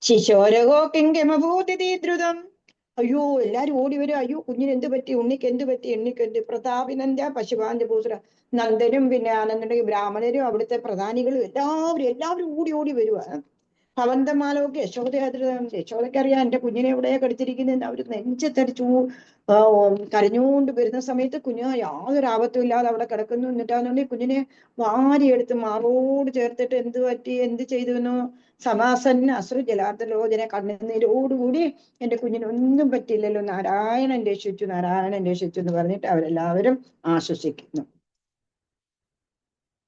ശിശോരകോ കിങ്കമഭൂതി ദ്രുതം. അയ്യോ എല്ലാരും ഓടി വരും. അയ്യോ കുഞ്ഞിന് എന്ത് പറ്റി, ഉണ്ണിക്ക് എന്ത് പറ്റി, എണ്ണിക്ക് എന്ത്. പ്രതാപിനന്ദ പശുപാന്റെ പൂസുര. നന്ദനും പിന്നെ ആണെന്നുണ്ടെങ്കിൽ ബ്രാഹ്മണരും അവിടുത്തെ പ്രധാനികളും എല്ലാവരും ഓടി ഓടി വരുവാ. ഭവന്തമാലോക്ക് യശോദയാദ്രിതം. യശോദയ്ക്കറിയാം എന്റെ കുഞ്ഞിനെ എവിടെയാ കടിച്ചിരിക്കുന്നതെന്ന്. അവര് നെഞ്ചത്തടിച്ചു കരഞ്ഞുകൊണ്ട് വരുന്ന സമയത്ത് കുഞ്ഞ് യാതൊരു ആപത്തും ഇല്ലാതെ അവിടെ കിടക്കുന്നു. എന്നിട്ടാണെന്നുണ്ടെങ്കിൽ കുഞ്ഞിനെ വാരിയെടുത്ത് മാറോട് ചേർത്തിട്ട് എന്ത് പറ്റി, എന്ത് ചെയ്തു എന്നോ സമാസന്ന അശ്രു ജലാർത്തലോചന. കണ്ണുനീരോടുകൂടി എന്റെ കുഞ്ഞിനൊന്നും പറ്റിയില്ലല്ലോ, നാരായണൻ രക്ഷിച്ചു, നാരായണൻ രക്ഷിച്ചു എന്ന് പറഞ്ഞിട്ട് അവരെല്ലാവരും ആശ്വസിക്കുന്നു.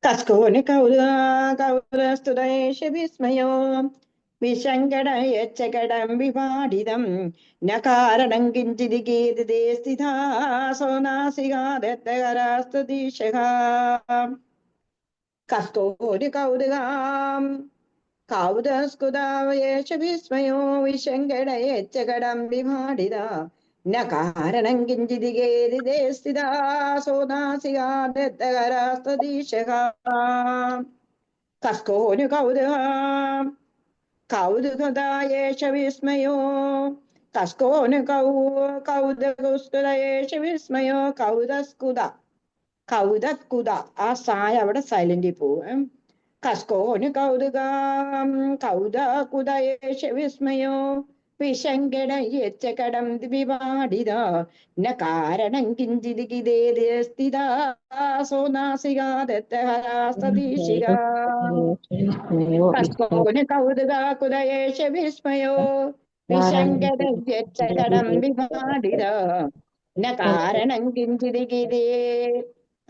കസ്കോന് കൗതുസ്തുതേഷ വിസ്മയോ വിശങ്കടയച്ചകടം വിപാടിതം ന കാരണം കിഞ്ചിദിഗീതേ സ്ഥിതാസോ നാസികാദത്തകരാസ്തുതീശഃ. കസ്കോന് കൗതുകാം കൗതസ്കുതാവയേഷ വിസ്മയോ വിശങ്കടയച്ചകടം വിപാടിത ന കാരണം കിഞ്ചിദിഗേതിദേ സ്ഥിതാസോ നാസികാദത്തകരാസ്തുതീശഃ. കസ്കോന് കൗതുകാം കൗതുകദായേഷ വിസ്മയോ കസ്കോന് കൗതുസ്കുതയേഷ വിസ്മയോ. കൗതസ്കുത ആ സായ അവിടെ സൈലന്റിൽ പോവും. കസ്കോന് കൗതകുതയേഷ വിസ്മയോ വിശങ്കടയച്ചകടം വിപാടിത ന കാരണം കിഞ്ചിദിഗിതേ സ്ഥിതാസോ നാസികാദത്തഹരാസ്തദീശിക. കസ്കോന് കൗതുകാകുതയേഷ വിസ്മയോ വിശങ്കടയച്ചകടം വിപാടിത ന കാരണം കിഞ്ചിദിഗിതേ.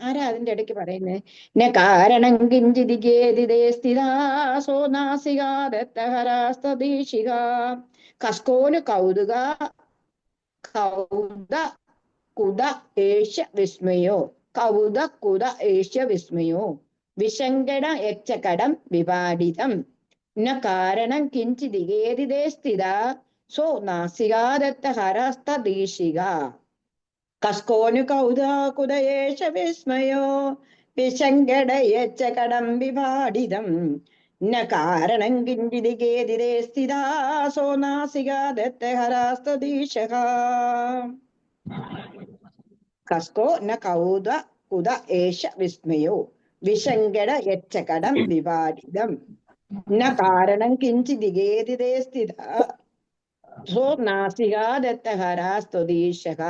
ആരാ അതിന്റെ ഇടയ്ക്ക് പറയുന്നത്? ന കാരണം കിഞ്ചിദിഗേതിദേ സ്ഥിതാസോ നാസികാദത്തഹരാസ്തദീശിക. കസ്കോന് കൗത കുത ഏഷ വിസ്മയോ ഏഷ വിസ്മയോ വിശങ്കട യച്ചകടം വിപാടിതം ന കാരണം കിഞ്ചിദിഗേതിദേ സ്ഥിത സോ നാസികാദത്തഹരാസ്തദീശിക. കസ്കോന് കൗതുകേഷ വിസ്മയോ വിശങ്കടയച്ചകടം വിപാടിതം ന കാരണം കിഞ്ചിദിഗേതിദേ സ്ഥിതാസോ നാസികാദത്തഹരാസ്തദീശഃ. കസ്കോ ന കൗതുക ഏഷ വിസ്മയോ വിശങ്കടയച്ചകടം വിപാടിതം ന കാരണം കിഞ്ചിദിഗേതിദേ സ്ഥിതാ സോ നാസികാദത്തഹരാസ്തദീശഃ.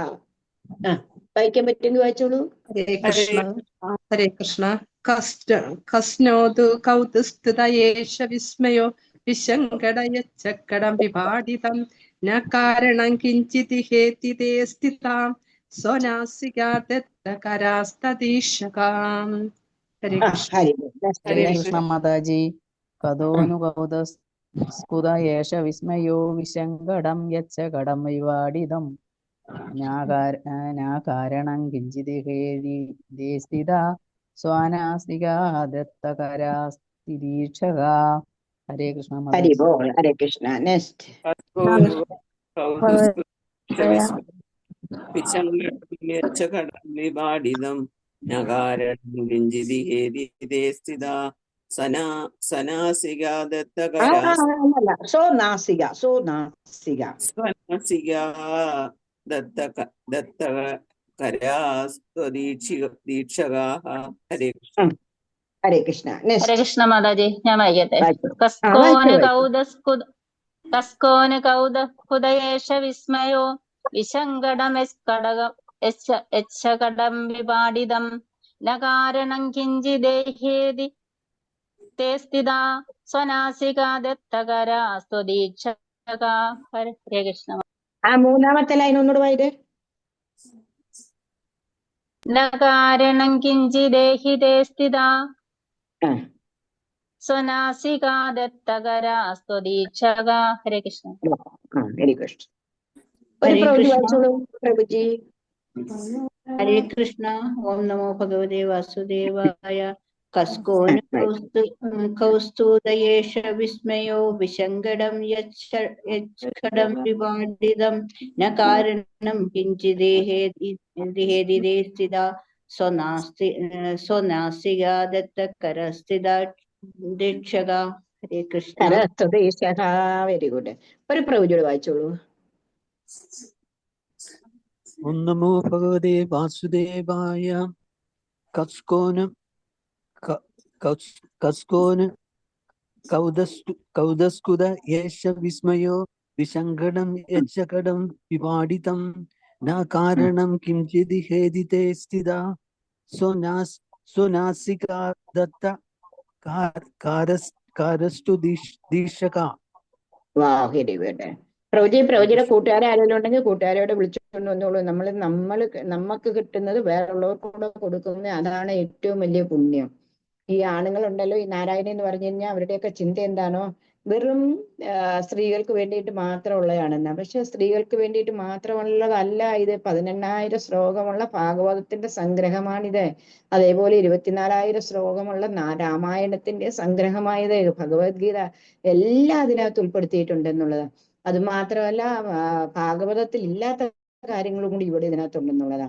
വായിക്കാൻ പറ്റുമെങ്കിൽ വായിച്ചോളൂ. ഹരേ കൃഷ്ണ. ഹരേ കൃഷ്ണ. കസ്നോതു കൗതുസ്തുതയേഷ വിസ്മയോ വിശങ്കടയച്ചകടം വിപാടിതം ന കാരണം കിഞ്ചിദിഗേതിദേ സ്ഥിതാം സ്വനാസികാദത്തകരാസ്തദീശഃ. ഹരേ കൃഷ്ണ. ഹരേ കൃഷ്ണ മാതാജി. കഥോനു കൗതസ്കുതയേഷ വിസ്മയോ വിശങ്കടം യച്ചകടം വിപാടിതം നാ കാരണം കിഞ്ചിദിഗേതിദേ സ്ഥിതാ സ്വാനാസികാദത്തകരാസ്തദീശഃ. ഹരേ കൃഷ്ണ മാതാജി. ഹരേ കൃഷ്ണ. നെക്സ്റ്റ്. വിശങ്കടം വിപാടിതം ന കാരണം കിഞ്ചിദിഗേതിദേ സ്ഥിതാ സനാസികാദത്തകരാസ്തദീക്ഷകാഃ. ഹരേ കൃഷ്ണ. ഹരേ കൃഷ്ണ. ഹരേ കൃഷ്ണ മാതാജി. ഞാൻ വായിക്കട്ടെ. കസ്കോന് കൗതുകേഷ വിസ്മയോ വിശങ്കടം വിപാടിതം ന കാരണം കിഞ്ചിദേഹേതി തേ സ്ഥിതാ സ്വനാസികാദത്തകരാസ്തദീക്ഷകാ. ഹരേ കൃഷ്ണ. ആ മൂന്നാമത്തെ ലൈൻ ഒന്നുകൂടെ വായിടേ. ന കാരണം കിഞ്ചിദേഹി തേ സ്ഥിതാ ആ സ്വനാസികാദത്തകരാസ്ത്വദീക്ഷക. ഹരേ കൃഷ്ണ. Very good. ഒരു ഹരേ പ്രവൃത്തി കൃഷ്ണ. വായിച്ചോളൂ പ്രഭുജി. ഹരേ കൃഷ്ണ. ഓം നമോ ഭഗവതേ വാസുദേവായ. കസ്കോന കൗസ്തുദയേഷ വിസ്മയോ വിശങ്കടം യച്ഛടം വിവാദിതം ന കാരണം കിഞ്ചിദേഹേദിതേ സ്ഥിത സ്വനാസികാദത്തകരസ്ഥിത ദീക്ഷക. ഹരേ കൃഷ്ണ. Very good. ഒരു പ്രവൃത്തിയോട് വായിച്ചോളൂ. ഓം നമോ ഭഗവതേ വാസുദേവായ. കസ്കോന് കൗദസ്കുത യേശ വിസ്മയോ വിശങ്കടം യച്ഛകടം വിവാദിതം ന കാരണം കിഞ്ചിത് ഹേദിതേ സ്ഥിത സ്വനാസികാദത്ത കാരസ്തു ദീക്ഷക. Very good. പ്രവചിയുടെ കൂട്ടുകാരെ ആരെങ്കിലും ഉണ്ടെങ്കിൽ കൂട്ടുകാരോടെ വിളിച്ചുകൊണ്ട് വന്നോളൂ. നമുക്ക് കിട്ടുന്നത് വേറുള്ളവർക്ക് കൂടെ കൊടുക്കുന്നത്, അതാണ് ഏറ്റവും വലിയ പുണ്യം. ഈ ആണുങ്ങളുണ്ടല്ലോ, ഈ നാരായണി എന്ന് പറഞ്ഞു കഴിഞ്ഞാൽ അവരുടെയൊക്കെ ചിന്ത എന്താണോ, വെറും സ്ത്രീകൾക്ക് വേണ്ടിയിട്ട് മാത്രമുള്ളതാണെന്ന. പക്ഷെ സ്ത്രീകൾക്ക് വേണ്ടിയിട്ട് മാത്രമുള്ളതല്ല ഇത്. 18,000 ശ്ലോകമുള്ള ഭാഗവതത്തിന്റെ സംഗ്രഹമാണിത്. അതേപോലെ 24,000 ശ്ലോകമുള്ള രാമായണത്തിന്റെ സംഗ്രഹമായത്. ഭഗവത്ഗീത എല്ലാം അതിനകത്ത് ഉൾപ്പെടുത്തിയിട്ടുണ്ടെന്നുള്ളത്. അത് മാത്രമല്ല, ഭാഗവതത്തിൽ ഇല്ലാത്ത കാര്യങ്ങളും കൂടി ഇവിടെ ഇതിനകത്തുണ്ടെന്നുള്ളതാണ്.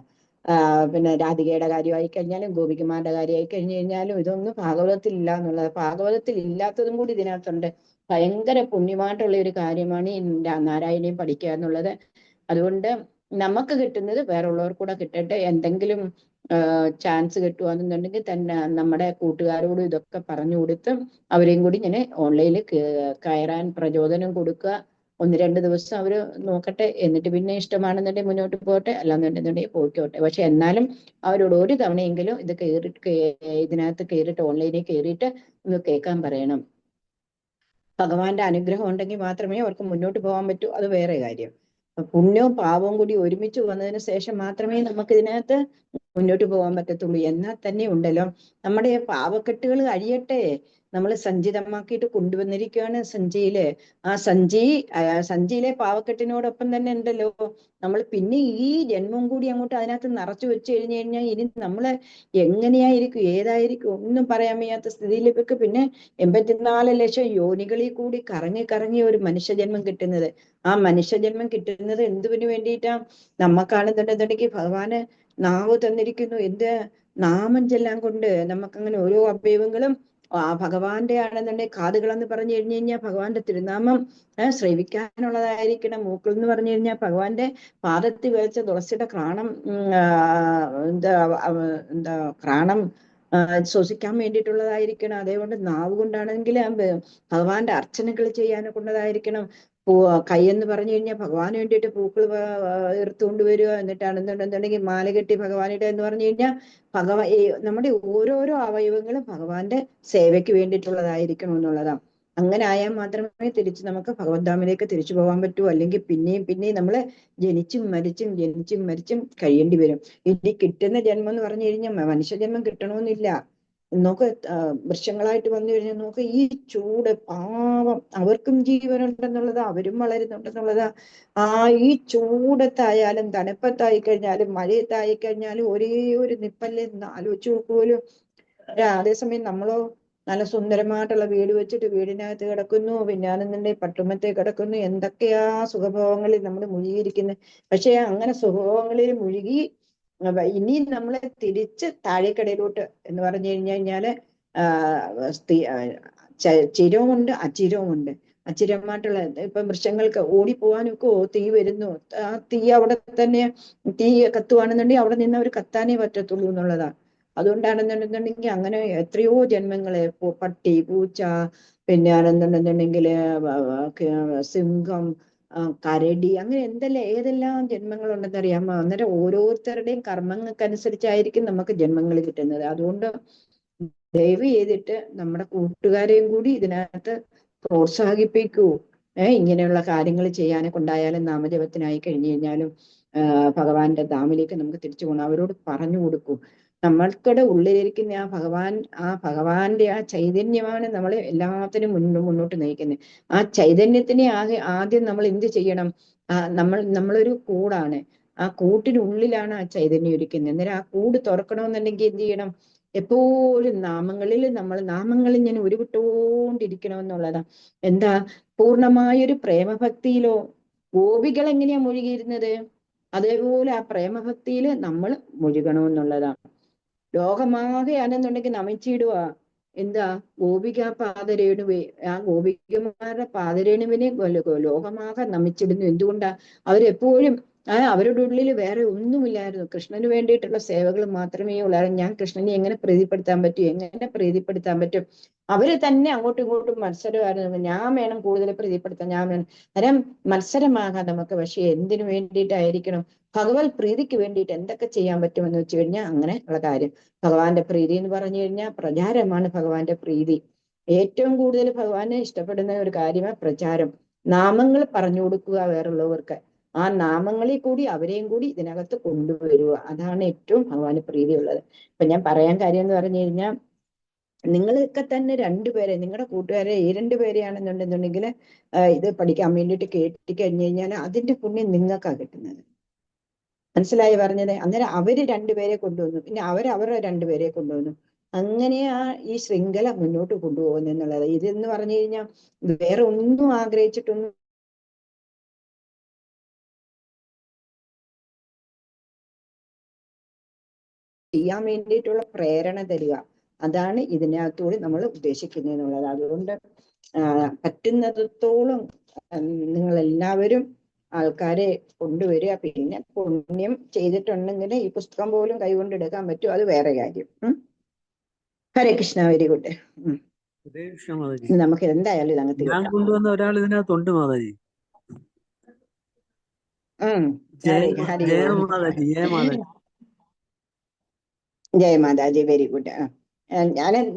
പിന്നെ രാധികയുടെ കാര്യമായി കഴിഞ്ഞാലും ഗോപികമാരുടെ കാര്യമായി കഴിഞ്ഞു കഴിഞ്ഞാലും ഇതൊന്നും ഭാഗവതത്തിൽ ഇല്ല എന്നുള്ളത്. ഭാഗവതത്തിൽ ഇല്ലാത്തതും കൂടി ഇതിനകത്തുണ്ട്. ഭയങ്കര പുണ്യമായിട്ടുള്ള ഒരു കാര്യമാണ് ഈ നാരായണീയം പഠിക്കുക എന്നുള്ളത്. അതുകൊണ്ട് നമുക്ക് കിട്ടുന്നത് വേറുള്ളവർക്ക് കൂടെ കിട്ടട്ടെ. എന്തെങ്കിലും ചാൻസ് കിട്ടുകയെന്നുണ്ടെങ്കിൽ തന്നെ നമ്മുടെ കൂട്ടുകാരോടും ഇതൊക്കെ പറഞ്ഞു കൊടുത്ത് അവരെയും കൂടി ഇങ്ങനെ ഓൺലൈനിൽ കയറാൻ പ്രചോദനം കൊടുക്കുക. 1-2 ദിവസം അവര് നോക്കട്ടെ, എന്നിട്ട് പിന്നെ ഇഷ്ടമാണെന്നുണ്ടെങ്കിൽ മുന്നോട്ട് പോകട്ടെ, അല്ലാന്നുണ്ടെന്നുണ്ടെങ്കിൽ പോയിക്കോട്ടെ. പക്ഷെ എന്നാലും അവരോട് ഒരു തവണയെങ്കിലും ഇത് ഇതിനകത്ത് കയറിയിട്ട് ഓൺലൈനിൽ കയറിയിട്ട് ഒന്ന് കേൾക്കാൻ പറയണം. ഭഗവാന്റെ അനുഗ്രഹം ഉണ്ടെങ്കിൽ മാത്രമേ അവർക്ക് മുന്നോട്ട് പോകാൻ പറ്റൂ. അത് വേറെ കാര്യം. പുണ്യവും പാപവും കൂടി ഒരുമിച്ച് വന്നതിന് ശേഷം മാത്രമേ നമുക്ക് ഇതിനകത്ത് മുന്നോട്ട് പോകാൻ പറ്റത്തുള്ളൂ. എന്നാൽ തന്നെ ഉണ്ടല്ലോ, നമ്മുടെ പാവക്കെട്ടുകൾ അഴിയട്ടെ. നമ്മൾ സഞ്ചിതമാക്കിയിട്ട് കൊണ്ടുവന്നിരിക്കുകയാണ് സഞ്ചിയില്. ആ സഞ്ചിയിലെ പാവക്കെട്ടിനോടൊപ്പം തന്നെ ഉണ്ടല്ലോ നമ്മൾ പിന്നെ ഈ ജന്മം കൂടി അങ്ങോട്ട് അതിനകത്ത് നിറച്ചു വെച്ച് കഴിഞ്ഞു കഴിഞ്ഞാൽ ഇനി നമ്മള് എങ്ങനെയായിരിക്കും, ഏതായിരിക്കും, ഒന്നും പറയാൻ വയ്യാത്ത സ്ഥിതിയിലേക്ക് പിന്നെ 84 ലക്ഷം യോനികളിൽ കൂടി കറങ്ങി ഒരു മനുഷ്യജന്മം കിട്ടുന്നത്. ആ മനുഷ്യജന്മം കിട്ടുന്നത് എന്തിനു വേണ്ടിയിട്ടാ? നമ്മക്കാണെന്നുണ്ടെന്നുണ്ടെങ്കിൽ ഭഗവാന് നാവ് തന്നിരിക്കുന്നു. എന്ത് നാമം ചെല്ലാൻ കൊണ്ട് നമുക്കങ്ങനെ ഓരോ അവയവങ്ങളും ഭഗവാന്റെ ആണെന്നുണ്ടെങ്കിൽ കാതുകളെന്ന് പറഞ്ഞു കഴിഞ്ഞു കഴിഞ്ഞാൽ ഭഗവാന്റെ തിരുനാമം ശ്രവിക്കാനുള്ളതായിരിക്കണം. മൂക്കൾ എന്ന് പറഞ്ഞു കഴിഞ്ഞാൽ ഭഗവാന്റെ പാദത്തിൽ വെച്ച തുളസിയുടെ ക്രാണം ക്രാണം ശ്വസിക്കാൻ വേണ്ടിയിട്ടുള്ളതായിരിക്കണം. അതേകൊണ്ട് നാവ് കൊണ്ടാണെങ്കിൽ ഭഗവാന്റെ അർച്ചനകൾ ചെയ്യാനെ കൊണ്ടതായിരിക്കണം. കൈയെന്ന് പറഞ്ഞു കഴിഞ്ഞാൽ ഭഗവാന് വേണ്ടിയിട്ട് പൂക്കൾ എടുത്തുകൊണ്ട് വരിക, എന്നിട്ടാണെന്നുണ്ടെന്നുണ്ടെങ്കിൽ മാല കെട്ടി ഭഗവാനിടെ എന്ന് പറഞ്ഞു കഴിഞ്ഞാൽ നമ്മുടെ ഓരോരോ അവയവങ്ങളും ഭഗവാന്റെ സേവയ്ക്ക് വേണ്ടിയിട്ടുള്ളതായിരിക്കണം എന്നുള്ളതാണ്. അങ്ങനെ ആയാൽ മാത്രമേ നമുക്ക് ഭഗവത്ധാമിലേക്ക് തിരിച്ചു പോകാൻ പറ്റൂ. അല്ലെങ്കിൽ പിന്നെയും നമ്മള് ജനിച്ചും മരിച്ചും കഴിയേണ്ടി വരും. ഇനി കിട്ടുന്ന ജന്മം എന്ന് പറഞ്ഞു കഴിഞ്ഞാൽ മനുഷ്യജന്മം കിട്ടണമെന്നില്ല. നോക്ക്, വൃക്ഷങ്ങളായിട്ട് വന്നു കഴിഞ്ഞാൽ നോക്ക്, ഈ ചൂട് പാവം, അവർക്കും ജീവനുണ്ടെന്നുള്ളതാ, അവരും വളരുന്നുണ്ടെന്നുള്ളതാ. ഈ ചൂടത്തായാലും തണുപ്പത്തായി കഴിഞ്ഞാലും മഴയത്തായി കഴിഞ്ഞാലും ഒരേ ഒരു നിപ്പല്ലേ ആലോചിച്ച് നോക്കുമല്ലോ. അതേസമയം നമ്മളോ നല്ല സുന്ദരമായിട്ടുള്ള വീട് വെച്ചിട്ട് വീടിനകത്ത് കിടക്കുന്നു, പിന്നാണെന്നുണ്ടെങ്കിൽ പട്ടുമത്തെ കിടക്കുന്നു, എന്തൊക്കെയാ സുഖഭോഗങ്ങളിൽ നമ്മൾ മുഴുകിയിരിക്കുന്നത്. പക്ഷെ അങ്ങനെ സുഖഭോഗങ്ങളിൽ മുഴുകി ഇനി നമ്മളെ തിരിച്ച് താഴേക്കടയിലോട്ട് എന്ന് പറഞ്ഞു കഴിഞ്ഞാല് ചിരവുമുണ്ട് അചിരവുമുണ്ട്. അചിരമായിട്ടുള്ള ഇപ്പൊ വൃക്ഷങ്ങൾക്ക് ഓടിപ്പോവാനൊക്കെ തീ വരുന്നു, ആ തീ അവിടെ തന്നെ തീ കത്തുവാണെന്നുണ്ടെങ്കിൽ അവിടെ നിന്ന് അവർ കത്താനേ പറ്റത്തുള്ളൂ എന്നുള്ളതാ. അതുകൊണ്ടാണെന്നുണ്ടെന്നുണ്ടെങ്കിൽ അങ്ങനെ എത്രയോ ജന്മങ്ങള് പട്ടി, പൂച്ച, പിന്നെ ആണെന്നുണ്ടെന്നുണ്ടെങ്കില് സിംഹം, കരടി, അങ്ങനെ ഏതെല്ലാം ജന്മങ്ങളുണ്ടെന്ന് അറിയാമോ? അന്നേരം ഓരോരുത്തരുടെയും കർമ്മങ്ങൾക്കനുസരിച്ചായിരിക്കും നമുക്ക് ജന്മങ്ങൾ കിട്ടുന്നത്. അതുകൊണ്ട് ദയവ് ചെയ്തിട്ട് നമ്മുടെ കൂട്ടുകാരെയും കൂടി ഇതിനകത്ത് പ്രോത്സാഹിപ്പിക്കൂ. ഇങ്ങനെയുള്ള കാര്യങ്ങൾ ചെയ്യാനെ കൊണ്ടായാലും നാമജപത്തിനായി കഴിഞ്ഞു കഴിഞ്ഞാലും ഭഗവാന്റെ ധാമിലേക്ക് നമുക്ക് തിരിച്ചു പോകണം. അവരോട് പറഞ്ഞു കൊടുക്കൂ. നമ്മൾക്കിടെ ഉള്ളിലിരിക്കുന്ന ആ ഭഗവാന്റെ ആ ചൈതന്യമാണ് നമ്മളെ എല്ലാത്തിനും മുന്നോട്ട് നയിക്കുന്നത്. ആ ചൈതന്യത്തിനെ ആദ്യം നമ്മൾ എന്ത് ചെയ്യണം? നമ്മളൊരു കൂടാണ്. ആ കൂട്ടിനുള്ളിലാണ് ആ ചൈതന്യം ഇരിക്കുന്നത്. അന്നേരം ആ കൂട് തുറക്കണമെന്നുണ്ടെങ്കിൽ എന്ത് ചെയ്യണം? എപ്പോഴും നാമങ്ങളിൽ ഞാൻ ഉരുവിട്ടുകൊണ്ടിരിക്കണമെന്നുള്ളതാ. എന്താ? പൂർണ്ണമായൊരു പ്രേമഭക്തിയിലോ ഗോപികൾ എങ്ങനെയാ മുഴുകിയിരുന്നത്, അതേപോലെ ആ പ്രേമഭക്തിയിൽ നമ്മൾ മുഴുകണമെന്നുള്ളതാണ്. ലോകമാകെയാണെന്നുണ്ടെങ്കിൽ നമിച്ചിടുക. എന്താ? ഗോപിക പാദരേണുവേ. ആ ഗോപികമാരുടെ പാദരേണുവിനെ ലോകമാകെ നമിച്ചിടുന്നു. എന്തുകൊണ്ടാ? അവരെപ്പോഴും അവരുടെ ഉള്ളിൽ വേറെ ഒന്നുമില്ലായിരുന്നു. കൃഷ്ണന് വേണ്ടിയിട്ടുള്ള സേവകൾ മാത്രമേ ഉള്ളായിരുന്നു. ഞാൻ കൃഷ്ണനെ എങ്ങനെ പ്രീതിപ്പെടുത്താൻ പറ്റും? അവര് തന്നെ അങ്ങോട്ടും ഇങ്ങോട്ടും മത്സരമായിരുന്നു. ഞാൻ വേണം കൂടുതൽ പ്രീതിപ്പെടുത്താൻ, ഞാൻ വേണം. അന്നേരം മത്സരമാകാം നമുക്ക്. പക്ഷെ എന്തിനു വേണ്ടിയിട്ടായിരിക്കണം? ഭഗവത് പ്രീതിക്ക് വേണ്ടിയിട്ട് എന്തൊക്കെ ചെയ്യാൻ പറ്റുമെന്ന് വെച്ച് കഴിഞ്ഞാൽ അങ്ങനെ ഉള്ള കാര്യം. ഭഗവാന്റെ പ്രീതി എന്ന് പറഞ്ഞു കഴിഞ്ഞാൽ പ്രചാരമാണ്. ഭഗവാന്റെ പ്രീതി ഏറ്റവും കൂടുതൽ ഭഗവാന് ഇഷ്ടപ്പെടുന്ന ഒരു കാര്യമാണ് പ്രചാരം. നാമങ്ങൾ പറഞ്ഞു കൊടുക്കുക വേറുള്ളവർക്ക്. ആ നാമങ്ങളിൽ കൂടി അവരെയും കൂടി ഇതിനകത്ത് കൊണ്ടുവരിക. അതാണ് ഏറ്റവും ഭഗവാന് പ്രീതിയുള്ളത്. ഇപ്പൊ ഞാൻ പറയാൻ കാര്യം എന്ന് പറഞ്ഞു കഴിഞ്ഞാൽ, നിങ്ങളൊക്കെ തന്നെ രണ്ടുപേരെ, നിങ്ങളുടെ കൂട്ടുകാരെ ഈ രണ്ടുപേരെയാണെന്നുണ്ടെന്നുണ്ടെങ്കിൽ ഇത് പഠിക്കാൻ വേണ്ടിയിട്ട് കേട്ടി കഴിഞ്ഞു കഴിഞ്ഞാൽ അതിന്റെ പുണ്യം നിങ്ങൾക്കാണ് കിട്ടുന്നത്. മനസ്സിലായി പറഞ്ഞത്? അന്നേരം അവര് രണ്ടുപേരെ കൊണ്ടുവന്നു, പിന്നെ അവരുടെ രണ്ടുപേരെ കൊണ്ടുവന്നു. അങ്ങനെയാ ഈ ശൃംഖല മുന്നോട്ട് കൊണ്ടുപോകുന്നു എന്നുള്ളത്. ഇതെന്ന് പറഞ്ഞു കഴിഞ്ഞാൽ വേറെ ഒന്നും ആഗ്രഹിച്ചിട്ടൊന്നും ചെയ്യാൻ വേണ്ടിയിട്ടുള്ള പ്രേരണ തരിക. അതാണ് ഇതിനകത്തൂടെ നമ്മൾ ഉദ്ദേശിക്കുന്നത് എന്നുള്ളത്. അതുകൊണ്ട് പറ്റുന്നതോളം നിങ്ങൾ എല്ലാവരും ആൾക്കാരെ കൊണ്ടുവരിക. പിന്നെ പുണ്യം ചെയ്തിട്ടുണ്ടെങ്കിൽ ഈ പുസ്തകം പോലും കൈകൊണ്ട് എടുക്കാൻ പറ്റും, അത് വേറെ കാര്യം. ഹരേ കൃഷ്ണ. Very good. നമുക്ക് എന്തായാലും ഇതങ്ങ് ഞാൻ കൊണ്ടുവന്ന ഒരാൾ ഇതിനകത്തുണ്ട് മാതാജി. ജയ മാതാജി. Very good.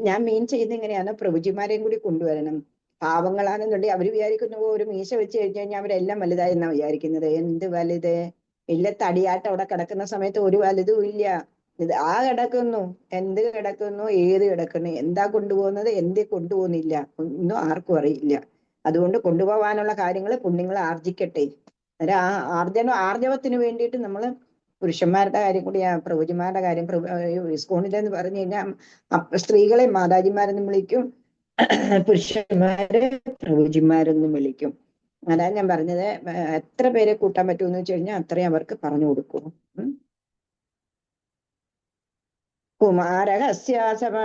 ഞാൻ മീൻ ചെയ്യുന്ന എങ്ങനെയാണ്? പ്രഭുജിമാരെയും കൂടി കൊണ്ടുവരണം. പാവങ്ങളാണെന്നുണ്ടെങ്കിൽ അവര് വിചാരിക്കുന്നു ഒരു മീശ വെച്ച് കഴിഞ്ഞു കഴിഞ്ഞാൽ അവരെല്ലാം വലുതായി എന്നാ വിചാരിക്കുന്നത്. എന്ത് വലുത്? ഇല്ല, തടിയാട്ട് അവിടെ കിടക്കുന്ന സമയത്ത് ഒരു വലുതും ഇല്ല. ഇത് കിടക്കുന്നു, എന്ത് കിടക്കുന്നു, ഏത് കിടക്കുന്നു, എന്താ കൊണ്ടുപോകുന്നത്, എന്തേ കൊണ്ടുപോകുന്നില്ല, ഒന്നും ആർക്കും അറിയില്ല. അതുകൊണ്ട് കൊണ്ടുപോകാനുള്ള കാര്യങ്ങൾ പുണ്യങ്ങൾ ആർജിക്കട്ടെ. അന്നേരം ആർജവത്തിന് വേണ്ടിയിട്ട് നമ്മൾ പുരുഷന്മാരുടെ കാര്യം കൂടി, പ്രഭുജിമാരുടെ കാര്യം, ഇസ്കോണിലെന്ന് പറഞ്ഞു കഴിഞ്ഞാൽ സ്ത്രീകളെ മാതാജിമാരെന്നും വിളിക്കും, പുരുഷന്മാരെ പ്രഭുജിമാരെന്നും വിളിക്കും. അതാ ഞാൻ പറഞ്ഞത്. എത്ര പേരെ കൂട്ടാൻ പറ്റുമെന്ന് വെച്ച് കഴിഞ്ഞാൽ അത്രയും അവർക്ക് പറഞ്ഞു കൊടുക്കും. കുമാരഹസ്യാസമ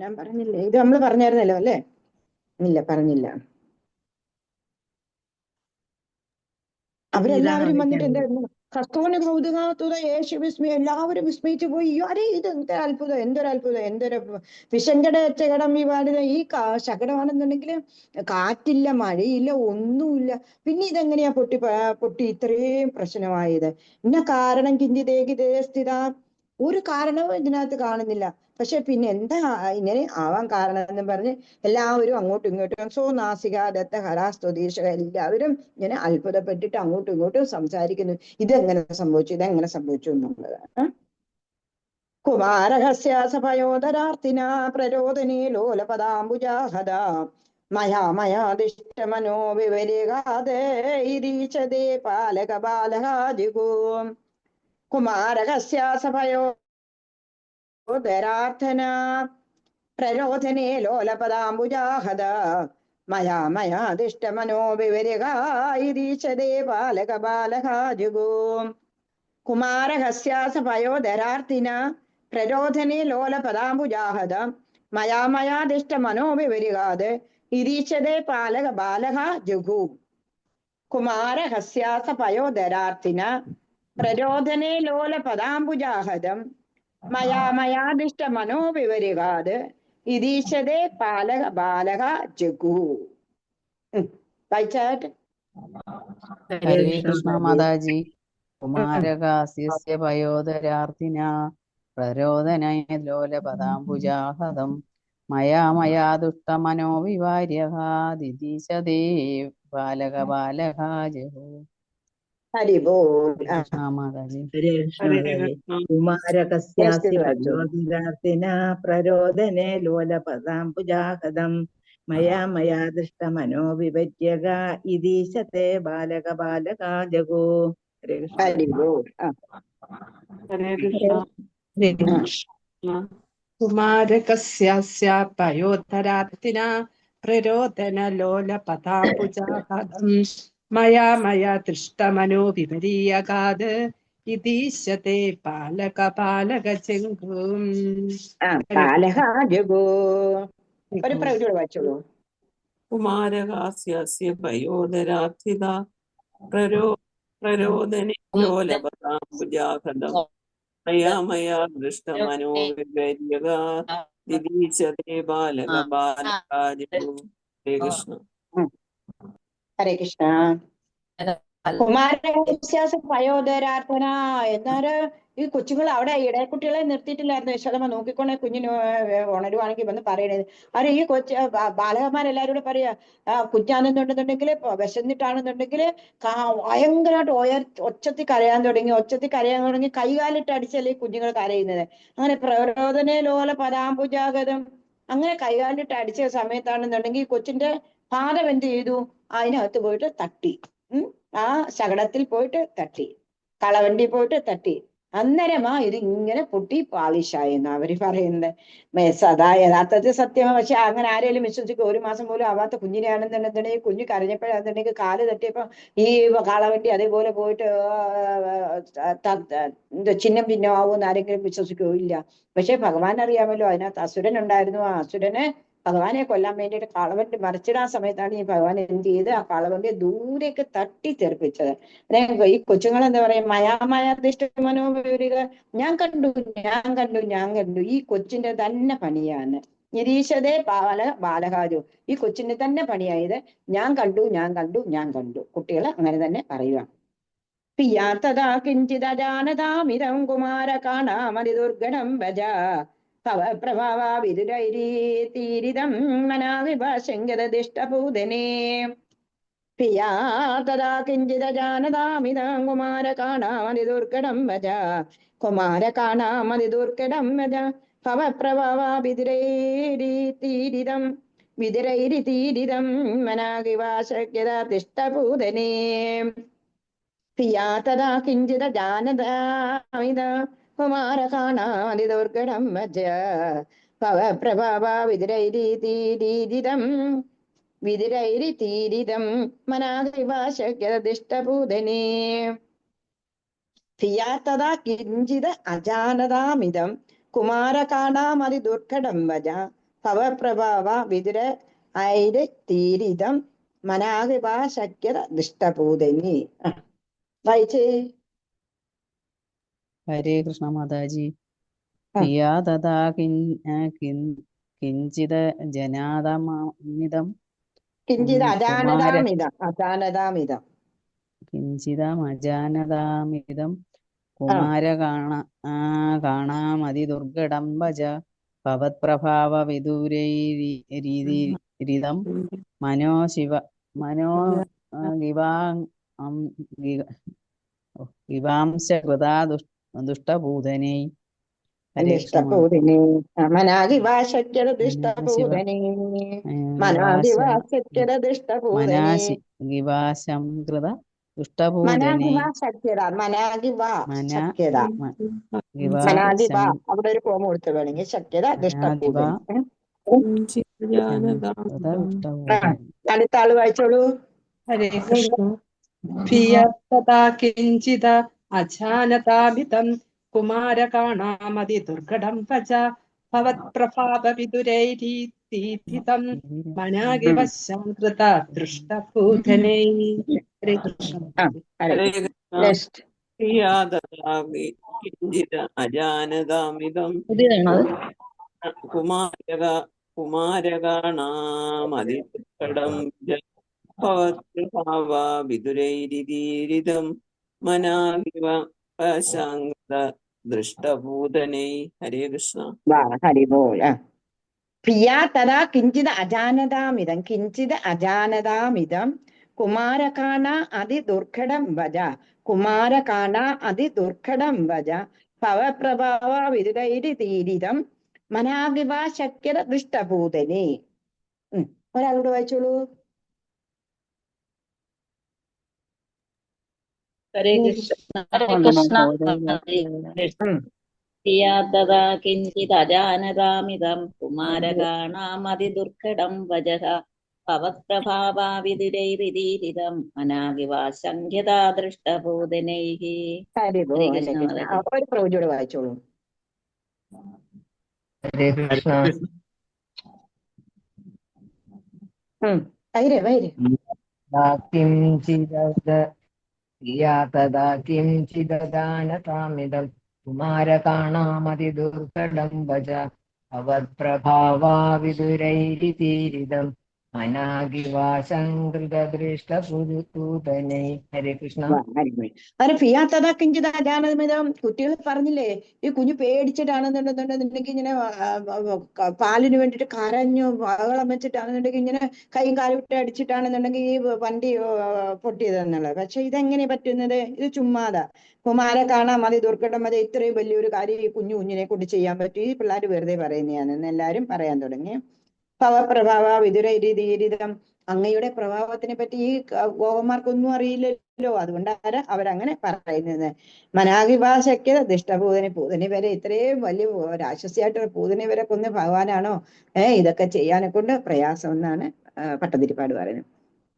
ഞാൻ പറഞ്ഞില്ലേ? ഇത് നമ്മൾ പറഞ്ഞായിരുന്നല്ലോ അല്ലേ? ഇല്ല, പറഞ്ഞില്ല. അവരെല്ലാവരും വന്നിട്ട് എന്തായിരുന്നു? കസ്തൂന് കൗതുകാതുര യേശു വിസ്മയം. എല്ലാവരും വിസ്മയിച്ചു പോയി. അരേ, ഇത് എന്തൊരു വിശങ്കട ചകടം വിവാടിത. ഈ ശകടമാണെന്നുണ്ടെങ്കിൽ കാറ്റില്ല, മഴയില്ല, ഒന്നുമില്ല. പിന്നെ ഇതെങ്ങനെയാ പൊട്ടി ഇത്രയും പ്രശ്നമായത്? ഇന്ന കാരണം കിഞ്ചിതേകിതേ സ്ഥിത. ഒരു കാരണവും ഇതിനകത്ത് കാണുന്നില്ല. പക്ഷെ പിന്നെ എന്താ ഇങ്ങനെ ആവാൻ കാരണം എന്ന് പറഞ്ഞ് എല്ലാവരും അങ്ങോട്ടും ഇങ്ങോട്ടും സോനാസിക ദത്ത ഹരാസ്തുതീർഷ എല്ലാവരും ഇങ്ങനെ അത്ഭുതപ്പെട്ടിട്ട് അങ്ങോട്ടും ഇങ്ങോട്ടും സംസാരിക്കുന്നു. ഇതെങ്ങനെ സംഭവിച്ചു എന്നുള്ളതാണ്. കുമാരഹസ്യാസഭയോദരാർത്തിന പ്രരോദനേ ലോലപദാംബുജാഹദ മയാദിഷ്ടമനോ വിവരികാദേ പാലക ബാലഹാജിഗോ. കുമാരഹസ്യാസഭയോദരാർത്ഥന പ്രരോധനേ ലോലപദാംബുജാഹദ മയാദിഷ്ടമനോ വിവരികാദേ പാലക ബാലഹാജിഗോ. കുമാരഹസ്യാസഭയോദരാർത്ഥിന പ്രരോധനേ ലോലപദാംബുജാഹദ മയാദിഷ്ടമനോ വിവരികാദ് ഇരീച്ചതേ പാലക ബാലഹ ജുഗു. കുമാരഹസ്യാസഭയോദരാർത്ഥിന പ്രരോധനേ ലോലപദാംബുജാഹദം മയാദിഷ്ടമനോ വിവരികാദ് ഇരീച്ചതേ പാലക ബാലഹ ജുഗു. വായിച്ചാട്ട്. ഹരേ കൃഷ്ണ മാതാജി. കുമാരകാസ്യസ്യ പയോദരാർത്ഥിന പ്രരോദനയ ലോലപദാംബുജാഹദം മയാ ദുഷ്ടമനോ വിവാര്യഃ ദിദിശതേ ബാലക ബാലഹാ ജഹോ. ഹരി ബോൾ. കൃഷ്ണ മാതാജി. ഹരേ കൃഷ്ണ ഹരേ മാതാജി. കൃഷ്ണ. കുമാരകസ്യാസ്യ പയോധിരാർത്തിന പ്രരോദനെ ലോലപദാംബുജാഹതം മയാ ദൃഷ്ടമനോ വിപര്യക ഇതീശത്തെ ബാലക ബാലകാ ജഗോ. ഹരേ കൃഷ്ണ. ഹരി ബോൾ. ഹരേ കൃഷ്ണ. ഹരേ കൃഷ്ണ. കുമാരകസ്യാസ്യ പയോധരാർത്തിന പ്രരോദന ലോല പതാംബുജാഹതം മയാ ദൃഷ്ടമനോ വിപരീയകാത് ഇതീശത്തെ പാലക പാലക ചെങ്കും. ബാലക ജഗോ. ഒരു പ്രവൃത്തിയോട് വായിച്ചോളൂ. കുമാരകാസ്യസ്യ പയോധരാർത്ഥിത പ്രരോദനെ ലോലപദാംബുജാഹതം മയാ ദൃഷ്ടമനോ വിപര്യക ദിദീശതേ ബാലക ബാലകാ ജഗോ. ഹരേ കൃഷ്ണ. ഹരേ കൃഷ്ണ. കുമാരകസ്യാസ്യ പയോധരാർത്ഥന എന്നാല് ഈ കൊച്ചുങ്ങൾ അവിടെ ഇടയക്കുട്ടികളെ നിർത്തിയിട്ടില്ലായിരുന്നു. യശോദമ്മ നോക്കിക്കൊണ്ടേ കുഞ്ഞിന് ഉണരുവാണെങ്കിൽ വന്ന് പറയണത്. അരെ ഈ ബാലകന്മാരെല്ലാരും കൂടെ പറയാ, കുഞ്ഞാണെന്നുണ്ടെന്നുണ്ടെങ്കിൽ വിശന്നിട്ടാണെന്നുണ്ടെങ്കിൽ ഭയങ്കരമായിട്ട് ഒച്ചത്തിൽ കരയാൻ തുടങ്ങി കൈകാലിട്ട് അടിച്ചല്ലേ ഈ കുഞ്ഞുങ്ങൾ കരയുന്നത്. അങ്ങനെ പ്രരോദനെ ലോല പരാംബുജാഗതം അങ്ങനെ കൈകാലിട്ട് അടിച്ച സമയത്താണെന്നുണ്ടെങ്കിൽ കൊച്ചിന്റെ പാദം എന്ത് ചെയ്തു? അതിനകത്ത് പോയിട്ട് തട്ടി. ആ ശകടത്തിൽ പോയിട്ട് തട്ടി, കളവണ്ടി പോയിട്ട് തട്ടി. അന്നേരമാ ഇത് ഇങ്ങനെ പൊട്ടി പാളിഷായെന്ന് അവര് പറയുന്നത്. സദാ യഥാർത്ഥത്തിൽ സത്യമാണ്. പക്ഷെ അങ്ങനെ ആരെങ്കിലും വിശ്വസിക്കും? 1 മാസം പോലും ആവാത്ത കുഞ്ഞിനെയാണെന്നുണ്ടെന്നുണ്ടെങ്കിൽ കുഞ്ഞ് കരഞ്ഞപ്പോഴാണെന്നുണ്ടെങ്കിൽ കാല് തട്ടിയപ്പോ ഈ കളവണ്ടി അതേപോലെ പോയിട്ട് ചിഹ്നം ഭിന്നമാവുമെന്ന് ആരെങ്കിലും വിശ്വസിക്കുമോ? ഇല്ല. പക്ഷെ ഭഗവാൻ അറിയാമല്ലോ, അതിനകത്ത് അസുരൻ ഉണ്ടായിരുന്നു. ആ അസുരനെ ഭഗവാനെ കൊല്ലാൻ വേണ്ടിയിട്ട് കാളവണ്ടി മറിച്ചിടാൻ സമയത്താണ് ഈ ഭഗവാൻ എന്ത് ചെയ്ത് ആ കാളവണ്ടിയെ ദൂരേക്ക് തട്ടി തെറിപ്പിച്ചത്. ഈ കൊച്ചുങ്ങൾ എന്താ പറയാ, മനോവിക ഞാൻ കണ്ടു. ഈ കൊച്ചിന്റെ തന്നെ പണിയാണ്. നിരീശതേ ബാലകാജു. ഈ കൊച്ചിന്റെ തന്നെ പണിയായത് ഞാൻ കണ്ടു. കുട്ടികൾ അങ്ങനെ തന്നെ പറയുക. പിയാത്തതാ കിഞ്ചിതജാനതാമിതം കുമാര കാണാമതി ദുർഗണം ഭജ തവ പ്രഭാവാ വിദുരൈരീതീരിതം മനാവിഭാഷങ്കരദിഷ്ടപൂതനേ. പിയാ തദാ കിഞ്ചിത ജാനതാമിതം കുമാര കാണാമതി ദുർഘടം ഭജ ഭവ പ്രഭാവാ വിദുരൈരീതീരിതം മനാവിഭാഷങ്കരദിഷ്ടപൂതനേ. പിയാ തദാ കിഞ്ചിത ജാനതാമിത കുമാര കാണാതി ദുർഘടം ഭജ ഭവ പ്രഭാവ വിദുരൈരിതീരിതം മനാദിവാശക്യദിഷ്ടപൂതനേ. പിയാ തദാ കിഞ്ചിത അജാനതാമിതം കുമാര കാണാമതി ദുർഘടം ഭജ ഭവ പ്രഭാവ വിദുരൈരിതീരിതം മനാദിവാശക്യദിഷ്ടപൂതനേ. വായിച്ചേ. ഹരേ കൃഷ്ണ മാതാജി. പിയാ തഥാ കിഞ്ചിത് ജനാദമിതം കിഞ്ചിതമജാനതാമിതം കുമാര കാണാമതി ദുർഘടം ഭജ ഭവത്പ്രഭാവ വിദൂരൈരിതം വിവാംശകൃതാ ദുഷ്ടപൂതനേ. മനാശിവാശം കൃത ദുഷ്ടപൂതനേ. അവിടെ ഒരു കോമ കൊടുത്ത് വേണമെങ്കിൽ ശക്യത ദുഷ്ടപൂതനേ. അടുത്ത ആള് വായിച്ചോളൂ. ഹരേ കൃഷ്ണ. പിയത്തതാ കിഞ്ചിത അജാനതാമിതം കുമാര കാണാമതി ദുർഘടം ഭജ ഭവത്പ്രഭാവ വിദുരൈരീതീരിതം മനാഗിവശം കൃത ദൃഷ്ടപൂതനേ. ഹരേ കൃഷ്ണ. കിഞ്ചിത അജാനതാമിതം കുമാരകാണാമതി ദുർഘടം ഭവത്പ്രഭാവ വിദുരൈരിതീരിതം മനാഗിവശാംഗത ദൃഷ്ടപൂതനൈ. ഹരേ കൃഷ്ണ. ഹരി ബോൾ. പ്രിയാ തഥാ കിഞ്ചിത് അജാനതാമിതം കുമാരകാണ അതി ദുർഘടം ഭജ കുമാരകാണ അതിദുർഘടം വജ ഭവപ്രഭാവ വിതുരൈരി തീരിതം മനാകിവ ശക്യത ദുഷ്ടഭൂതനെ. ഒരാളോട് വായിച്ചോളൂ. ഹരേ കൃഷ്ണ. ഹരേ കൃഷ്ണ. തഥാ കിഞ്ചിത് അജാനതാമിതം കുമാരകാണാമതിദുർഘടം വജഃ ഭവത്പ്രഭാവാവിദുരൈരിതീരിതം അനാകിവാശങ്ക്യതാ ദൃഷ്ടഭൂതനൈഃ. ഹരി ഹരേ കൃഷ്ണ മാതാജി. ഒരു പ്രവചോട് വായിച്ചോളൂ. ഹരേ കൃഷ്ണ. തഥാ കിഞ്ചിദാനതാമിദം കുമാരകാണാമതിദുർഘടം വജ ഭവത്പ്രഭാവാ വിദുരൈരിതീരിതം അനാകിവാശങ്കൃതദൃഷ്ടപുരുതൂതനൈ. ഹരേ കൃഷ്ണ. അങ്ങനെ ഫിയാത്തതാ കിഞ്ചിത അജാനതമിതം. കുട്ടികൾ പറഞ്ഞില്ലേ ഈ കുഞ്ഞു പേടിച്ചിട്ടാണെന്നുണ്ടെന്നുണ്ടെന്നുണ്ടെങ്കിൽ ഇങ്ങനെ പാലിന് വേണ്ടിയിട്ട് കരഞ്ഞു ബഹളം വെച്ചിട്ടാണെന്നുണ്ടെങ്കിൽ ഇങ്ങനെ കൈയും കാലും ഇട്ട് അടിച്ചിട്ടാണെന്നുണ്ടെങ്കിൽ ഈ വണ്ടി പൊട്ടിയതെന്നുള്ളത്. പക്ഷെ ഇതെങ്ങനെ പറ്റുന്നത്? ഇത് ചുമ്മാതാ. കുമാരെ കാണാൻ മതി ദുർഘടം മതി. ഇത്രയും വലിയൊരു കാര്യം ഈ കുഞ്ഞിനെ കൊണ്ട് ചെയ്യാൻ പറ്റും. ഈ പിള്ളേർ വെറുതെ പറയുന്നതാണെന്ന് എല്ലാരും പറയാൻ തുടങ്ങി. ഭവപ്രഭാവ വിതുരൈരിതം. അങ്ങയുടെ പ്രഭാവത്തിനെ പറ്റി ഈ ഗോപന്മാർക്കൊന്നും അറിയില്ലല്ലോ. അതുകൊണ്ടാണ് അവരങ്ങനെ പറയുന്നത്. മനാകിഭാശക്യ ദിഷ്ടഭൂതനെ. പൂതനെ വരെ ഇത്രയും വലിയ രാക്ഷസിയായിട്ട് പൂതനെ വരെ കൊന്ന് ഭഗവാനാണോ ഇതൊക്കെ ചെയ്യാനെ കൊണ്ട് പ്രയാസം എന്നാണ് പട്ടതിരിപ്പാട് പറയുന്നത്.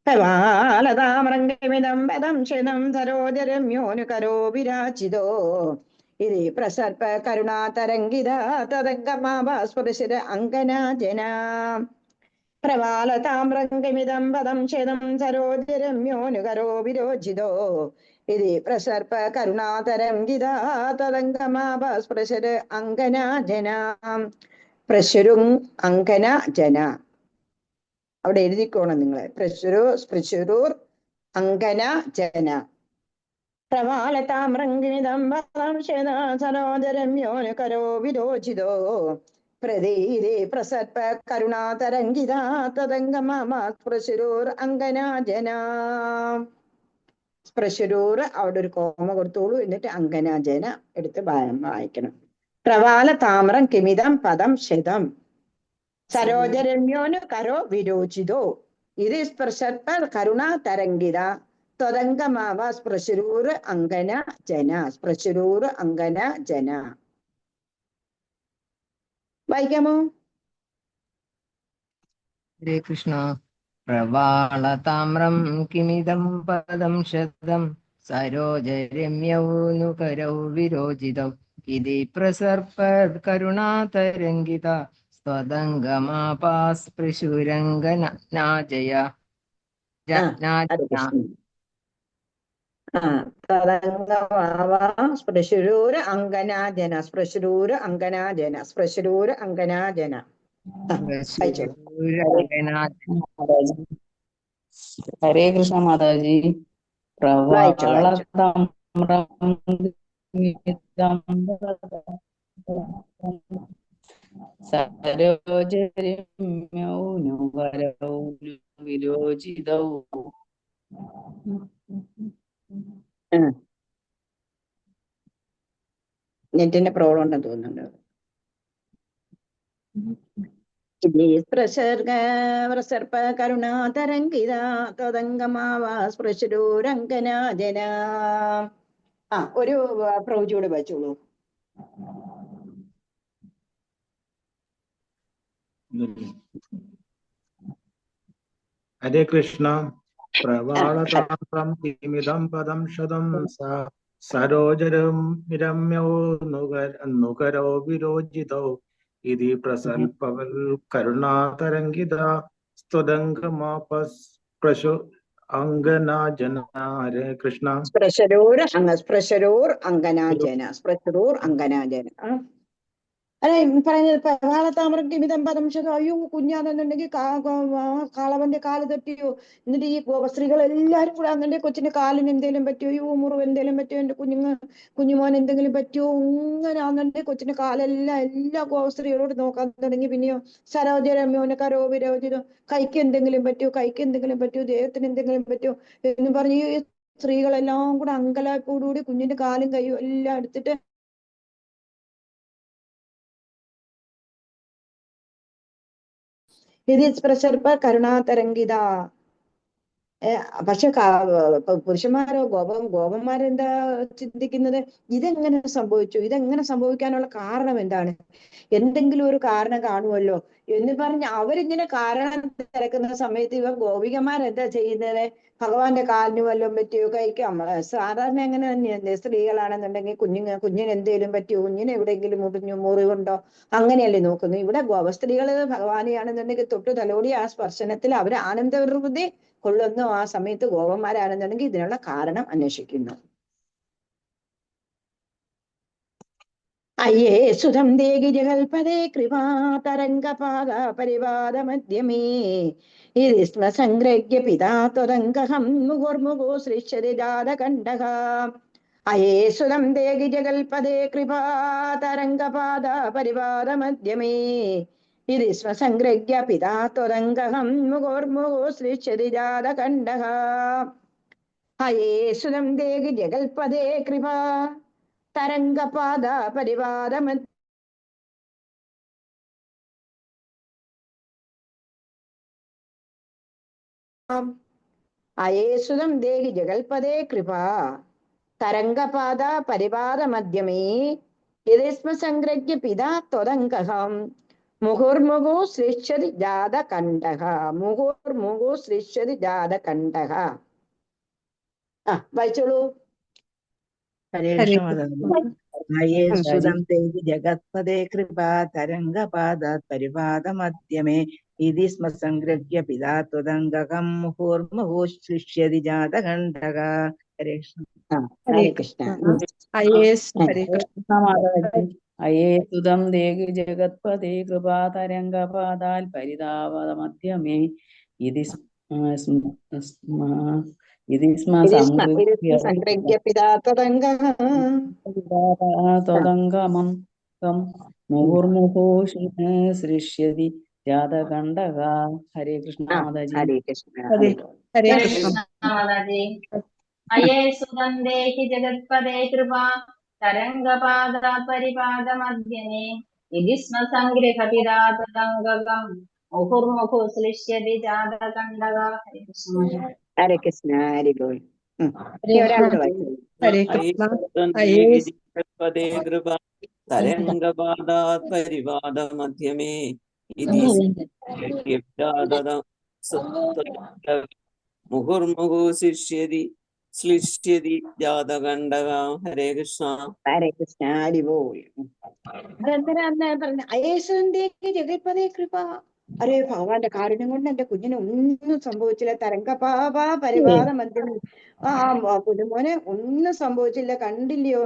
പ്രവാലതാമൃംഗമിതം പദം ക്ഷണം സരോജരമ്യോനു കരോ വിരാചിതോ ഇതി പ്രസർപ്പ കരുണാതരംഗിത തദംഗമാസ്പൃശിര അങ്കനാജന. പ്രവാലതാമ്രംഗമിതം പദം ക്ഷണം സരോജരമ്യോനു കരോ വിരോചിതോ ഇതി പ്രസർപ്പ കരുണാതരംഗിത തദംഗമാസ്പൃശിര അങ്കനാജന. പ്രശുരും അങ്കന ജന. അവിടെ എഴുതിക്കോണം നിങ്ങള്. പ്രശുരൂർ അങ്കന ജന. പ്രവാലതാമ്രംഗിതം പദം സരോജരമ്യോനു കരോ വിരോചിതോ പ്രതീരേ പ്രസർപ്പ കരുണാതരംഗിത തദംഗമാസ്പൃശുരൂർ അങ്കനാജന. സ്പൃശുരൂർ അവിടെ ഒരു കോമ കൊടുത്തോളൂ. എന്നിട്ട് അങ്കനാജന എടുത്ത് വായിക്കണം. പ്രവാല താമ്രം കിമിതം പദം ശതം സരോജരമ്യോനു കരോ വിരോചിതോ ഇത് സ്പൃശർപ്പ കരുണാതരംഗിത ത്വദംഗമാവ സ്പൃശുരൂർ അങ്കന ജന. സ്പൃശുരൂർ അങ്കന ജന. വായിക്കാമോ? ഹരേ കൃഷ്ണ. പ്രവാളതാമ്രം കിമിദം പദം ശതം സരോജരമ്യൗനു കരൗ വിരോചിതൗ ഇതി പ്രസർപ്പ കരുണാതരംഗിത സ്വദംഗമാപാസ്പൃശുരംഗനാജയ. സ്പൃശുരൂർ അങ്കനാജന. സ്പൃശുരൂർ അങ്കനാജന. സ്പൃശുരൂർ അങ്കനാജന. ഹരേ കൃഷ്ണ മാതാജി. സരോജരമ്യൗനു കരൗ വിരോചിതൗ. നെറ്റിന്റെ പ്രോബ്ലം ഉണ്ടെന്ന് തോന്നുന്നുണ്ട്. പ്രസർപ്പ കരുണാതരംഗിത തദംഗമാവാ സ്പൃശുരൂരംഗനാജന. ഒരു പ്രവചിയോട് വായിച്ചോളൂ. ഹരേ കൃഷ്ണ. പ്രവാളതാമ്രം കിമിദം പദം ശതം സരോജരമ്യൗ നുകരോ വിരോചിതോ ഇതി പ്രസൽപവൽ കരുണാതരംഗിത സ്ത്വദംഗമാപസ്പൃശു അങ്കനാജന. ഹരേ കൃഷ്ണ. സ്പൃശരൂർ അങ്കനാജന. സ്പൃശരൂർ അങ്കനാജന. അല്ലെ പറയുന്നത് പ്രവാളതാമ്രം കിമിതം പദം ശതം. അയ്യോ കുഞ്ഞാണെന്നുണ്ടെങ്കിൽ കാളവന്റെ കാല് തട്ടിയോ. എന്നിട്ട് ഈ സ്ത്രീകൾ എല്ലാരും കൂടെ ആണെന്നുണ്ടെങ്കിൽ കൊച്ചിന്റെ കാലിന് എന്തെങ്കിലും പറ്റിയോ, അയ്യോ മുറിവ് എന്തെങ്കിലും പറ്റിയോ, എന്റെ കുഞ്ഞുമോൻ എന്തെങ്കിലും പറ്റിയോ, ഇങ്ങനെ ആണെന്നുണ്ടെങ്കിൽ കൊച്ചിന്റെ കാലെല്ലാം എല്ലാ സ്ത്രീകളോട് നോക്കാൻ തുടങ്ങി. പിന്നെയോ സരോജരമ്യോന് കരോ വിരോചിതോ. കൈക്ക് എന്തെങ്കിലും പറ്റിയോ, ദേഹത്തിന് എന്തെങ്കിലും പറ്റിയോ എന്ന് പറഞ്ഞ് സ്ത്രീകളെല്ലാം കൂടെ അങ്കലാപ്പോടുകൂടി കുഞ്ഞിന്റെ കാലും കൈയും എല്ലാം എടുത്തിട്ട് ഹൃദയസ്പർശർപ്പ കരുണാതരംഗിത. പക്ഷെ പുരുഷന്മാരോ ഗോപന്മാരെന്താ ചിന്തിക്കുന്നത്? ഇതെങ്ങനെ സംഭവിച്ചു? ഇതെങ്ങനെ സംഭവിക്കാനുള്ള കാരണം എന്താണ്? എന്തെങ്കിലും ഒരു കാരണം കാണുമല്ലോ എന്ന് പറഞ്ഞ് അവരിങ്ങനെ കാരണം തിരക്കുന്ന സമയത്ത് ഇവ ഗോപികമാരെന്താ ചെയ്യുന്നത്? ഭഗവാന്റെ കാലിന് വല്ലതും പറ്റിയോ, കൈക്ക് സാധാരണ അങ്ങനെ തന്നെയല്ലേ സ്ത്രീകളാണെന്നുണ്ടെങ്കിൽ കുഞ്ഞിന് എന്തേലും പറ്റിയോ, കുഞ്ഞിന് എവിടെയെങ്കിലും മുറിവുണ്ടോ, അങ്ങനെയല്ലേ നോക്കുന്നു. ഇവിടെ ഗോപസ്ത്രീകള് ഭഗവാനെയാണെന്നുണ്ടെങ്കിൽ തൊട്ട് തലോടി ആ സ്പർശനത്തിൽ അവർ ആനന്ദവൃതി കൊള്ളുന്നു. ആ സമയത്ത് ഗോപന്മാരാണെന്നുണ്ടെങ്കിൽ ഇതിനുള്ള കാരണം അന്വേഷിക്കുന്നു. അയ്യേ സുതം ദേഹി ജഗൽപദേ കൃപാതരംഗപാദ പരിവാദ മധ്യമേ ഇതി സ്മ സംഗ്രഹ്യ പിതാ ത്വദംഗഹം മുഹുർമുഹു സൃശ്യതി ജാതകണ്ഠഃ. അയേ സുതം ദേഹി ജഗൽപദേ കൃപാതരംഗപാദ പരിവാദ മധ്യമേ ഇതി സ്മ സംഗ്രഹ്യ പിതാ ത്വദംഗഹം മുഹുർമുഹു സൃശ്യതി ജാതകണ്ഠഃ. അയേ സുതം ദേഹി ജഗൽപദേ കൃപാ തരംഗപാദ പരിവാദ അയേസുതം ദേഹി ജഗൽപദേ കൃപാ തരംഗപാദ പരിവാദ മധ്യമേ യഥേസ്മ സംഗ്രഹ്യ പിതാ ത്വദംഗഹം മുഹുർമുഹു സൃശ്യതി ജാതകണ്ഠഃ. മുഹുർമുഹു സൃശ്യതി ജാതകണ്ഠഃ. വായിച്ചോളൂ. ഹരേ ഹരേ കൃഷ്ണ മാതാജി. അയേ സുതം തേജി ജഗത്പദേ കൃപാ തരംഗപാദാത് പരിപാദ മധ്യമേ ഇതി സ്മ സംഗ്രഹ്യ പിതാ ത്വദംഗകം മുഹുർമുഹു സൃശ്യതി ജാതകണ്ഠഃ. ഹരേ കൃഷ്ണ. ഹരേ കൃഷ്ണ. ഹരേ കൃഷ്ണ മാതാജി. അയേ സുതം ദേഹി ജഗത്പദേ കൃപാതരംഗപാദാൽ പരിതാവത മധ്യമേ ഇതി സ്മ സംഗ്രഹ്യ പിതാ ത്വദംഗമം മുഹുർമുഹു സൃശ്യതി ജാതകണ്ഠഃ. ഹരേ കൃഷ്ണ മാതാജി. ഹരേ കൃഷ്ണ. ഹരേ കൃഷ്ണ മാതാജി. അയേ സുതം ദേഹി ജഗത്പദേ കൃപാ തരംഗപാദ പരിപാദ മധ്യമേ ഇതി സ്മ സംഗ്രഹ പിതാ ത്വദംഗകം മുഹുർമുഹു സൃശ്യതി ജാതകണ്ഠഃ. ഹരേ കൃഷ്ണ. ഹരേ കൃഷ്ണ. ഹരി ബോൾ. ഒരാളോട് വായിച്ചു. ഹരേ കൃഷ്ണ. അയേ പദേ കൃപ തരംഗപാദാത് പരിവാദ മധ്യമേ ഇതി മുഹുർമുഹു ശ്ലിഷ്യതി ജാതകണ്ഠഃ. ഹരേ കൃഷ്ണ. ഹരേ കൃഷ്ണ. ഹരി ബോൾ. അതെന്തിനാ പറഞ്ഞ അയേശുവിന്റെ ജഗൽപദേ കൃപ. അരേ ഭഗവാന്റെ കാരുണ്യം കൊണ്ട് എന്റെ കുഞ്ഞിന് ഒന്നും സംഭവിച്ചില്ല. തരംഗപാപ പരിവാദ മധ്യം. കുഞ്ഞുമോനെ ഒന്നും സംഭവിച്ചില്ല, കണ്ടില്ലയോ?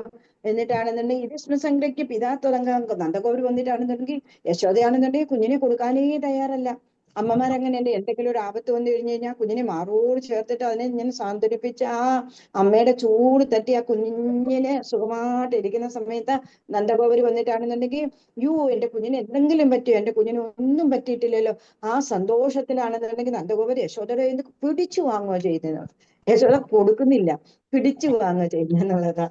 എന്നിട്ടാണെന്നുണ്ടെങ്കിൽ ഇത് സ്മസംഗ്രയ്ക്ക് പിതാത്വതംഗം നന്ദഗോപുരം വന്നിട്ടാണെന്നുണ്ടെങ്കിൽ യശോദയാണെന്നുണ്ടെങ്കിൽ കുഞ്ഞിനെ കൊടുക്കാനേ തയ്യാറല്ല. അമ്മമാരങ്ങനെയുണ്ട്. എന്തെങ്കിലും ഒരു ആപത്ത് വന്നു കഴിഞ്ഞു കഴിഞ്ഞാൽ കുഞ്ഞിനെ മാറോട് ചേർത്തിട്ട് അതിനെ ഇങ്ങനെ സാന്ത്വനിപ്പിച്ച് ആ അമ്മയുടെ ചൂട് തട്ടി ആ കുഞ്ഞിനെ സുഖമായിട്ട് ഇരിക്കുന്ന സമയത്ത് നന്ദഗോപുരം വന്നിട്ടാണെന്നുണ്ടെങ്കിൽ എന്റെ കുഞ്ഞിന് എന്തെങ്കിലും പറ്റിയോ, എന്റെ കുഞ്ഞിന് ഒന്നും പറ്റിയിട്ടില്ലല്ലോ, ആ സന്തോഷത്തിലാണെന്നുണ്ടെങ്കിൽ നന്ദഗോപുരം യശോദയുടെ കയ്യിൽ നിന്ന് പിടിച്ചു വാങ്ങുക ചെയ്യുന്നത്. യശോദ കൊടുക്കുന്നില്ല, പിടിച്ചു വാങ്ങുക ചെയ്യുന്നതാ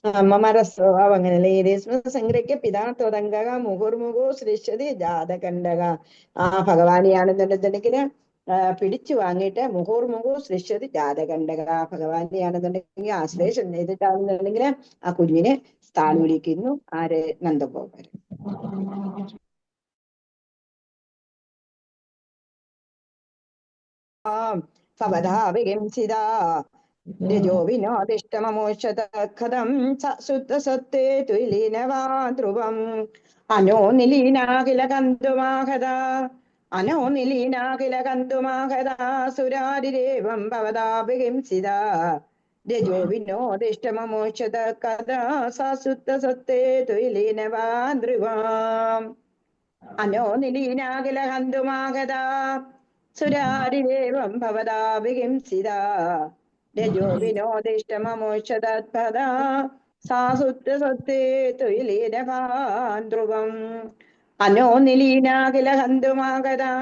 അമ്മമാരുടെ സ്വഭാവം. അങ്ങനെയല്ലേ? സംഗ്രഹിക്ക പിതാത്വതംഗക മുഹുർമുഹു സൃശ്യതി ജാതകണ്ഠഃ. ആ ഭഗവാനെയാണെന്നുണ്ടെങ്കിൽ പിടിച്ചു വാങ്ങിയിട്ട് മുഹുർമുഹു സൃശ്യതി ജാതകണ്ഠഃ. ഭഗവാനെയാണെന്നുണ്ടെങ്കിൽ ആശ്ലേഷം ചെയ്തിട്ടാണെന്നുണ്ടെങ്കിൽ ആ കുഞ്ഞിനെ സ്ഥാനൂരിക്കുന്നു. ആര്? നന്ദഗോപുരം. ഭവതാവിഹിംസിതാ രജോ വിനോദിഷ്ടമോക്ഷതഖദം ശുദ്ധസത്തേ തുലീനവാ ധ്രുവം അനോ നിലീനാഖില കന്തുമാഹദാ അനോ നിലീനാഖില കന്തുമാഹദാ സുരാരിരേവം ഭവതാവിഹിംസിതാ രജോ വിനോദിഷ്ടമോക്ഷതഖദാ ശുദ്ധസത്തേ തുലീനവാ ധ്രുവം അനോ നിലീനാഖില കന്തുമാഹദാ സുരാരിരേവം ഭവതാവിഹിംസിതാ രജോ വിനോദിഷ്ടമോക്ഷതത്പദാ സാസുദ്ധസത്തേ തുയിലീനവാൻ ധ്രുവം അനോ നിലീനാഖില ഹന്തുമാഗതാ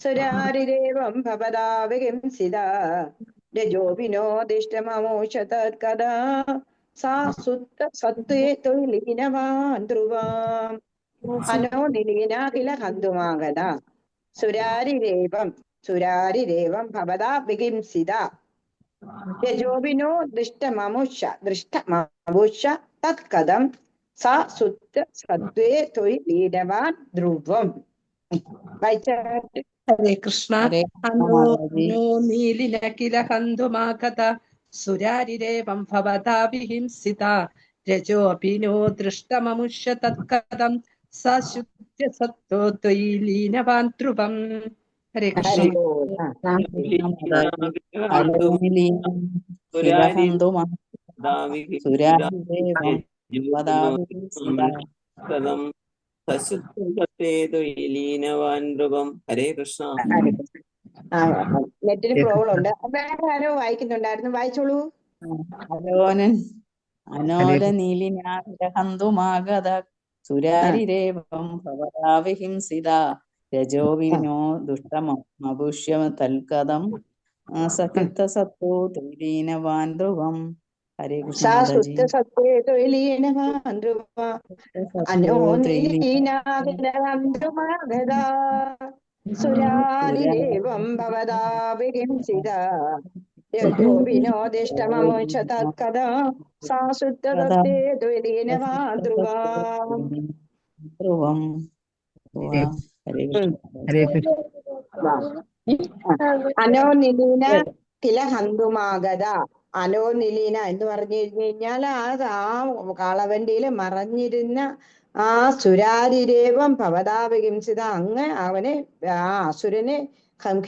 സുരാരിരേവം ഭവതാവിഹിംസിതാ രജോവിനോദിഷ്ടമമോഷ തത്കഥാ സാ സുത്ത സത്വേ തൊഴിലീനവാൻ ധ്രുവാം അനോ നിലീനാഖില ഹന്തുമാഗത സുരാരിരേവം ഭവതാ വിഹിംസിത രജോവിനോ ദൃഷ്ടമമുഷ തത്കഥം സാ സുത്ത സത്വേ തൊഴിലീനവാൻ ധ്രുവം. വായിച്ചാട്ടെ. ഹരേ കൃഷ്ണ. ഹരേ അനോ മാതാജി. അനോ നീലിന കില ഹന്തുമാഗത സുരാരിരേവം ഭവതാ വിഹിംസിത രജോഭിനോ ദൃഷ്ടമമുഷ്യ തത്കഥം സശുദ്ധ സത്വോ ത്വയി ലീനവാൻ ധ്രുവം. ഹരേ കൃഷ്ണ. ഹരി ഓം. ഹരേ കൃഷ്ണ. നെറ്റിന് പ്രോബ്ലം ഉണ്ട്. വേറെ ആരോ വായിക്കുന്നുണ്ടായിരുന്നു, വായിച്ചോളൂ. അനോല നീലിനാഗത സുരാരിരേവം ഭവതാ വിഹിംസിത രജോവിനോ ദുഷ്ടമപുഷ്യ തൽകഥം സത്യത്ത സത്തോ തൊലീനവാൻ ധ്രുവം. ഹരേ കൃഷ്ണ. സുരാരിരേവം ഭവതാ വിഹിംസിത രജോവിനോദിഷ്ടമമുഷ തത്കഥാ സാ സുത്ത സത്വേ ത്വയീനവാൻ ധ്രുവം. ധ്രുവം. ഹരേ കൃഷ്ണ. അനോനിലീന കില ഹന്തുമാഗത. അനോനിലീന എന്ന് പറഞ്ഞു കഴിഞ്ഞാൽ ആ കാളവണ്ടിയിൽ മറഞ്ഞിരുന്ന ആ സുരാരിരേവം ഭവതാപഹിംസിത, അങ്ങ് അവനെ ആ അസുരനെ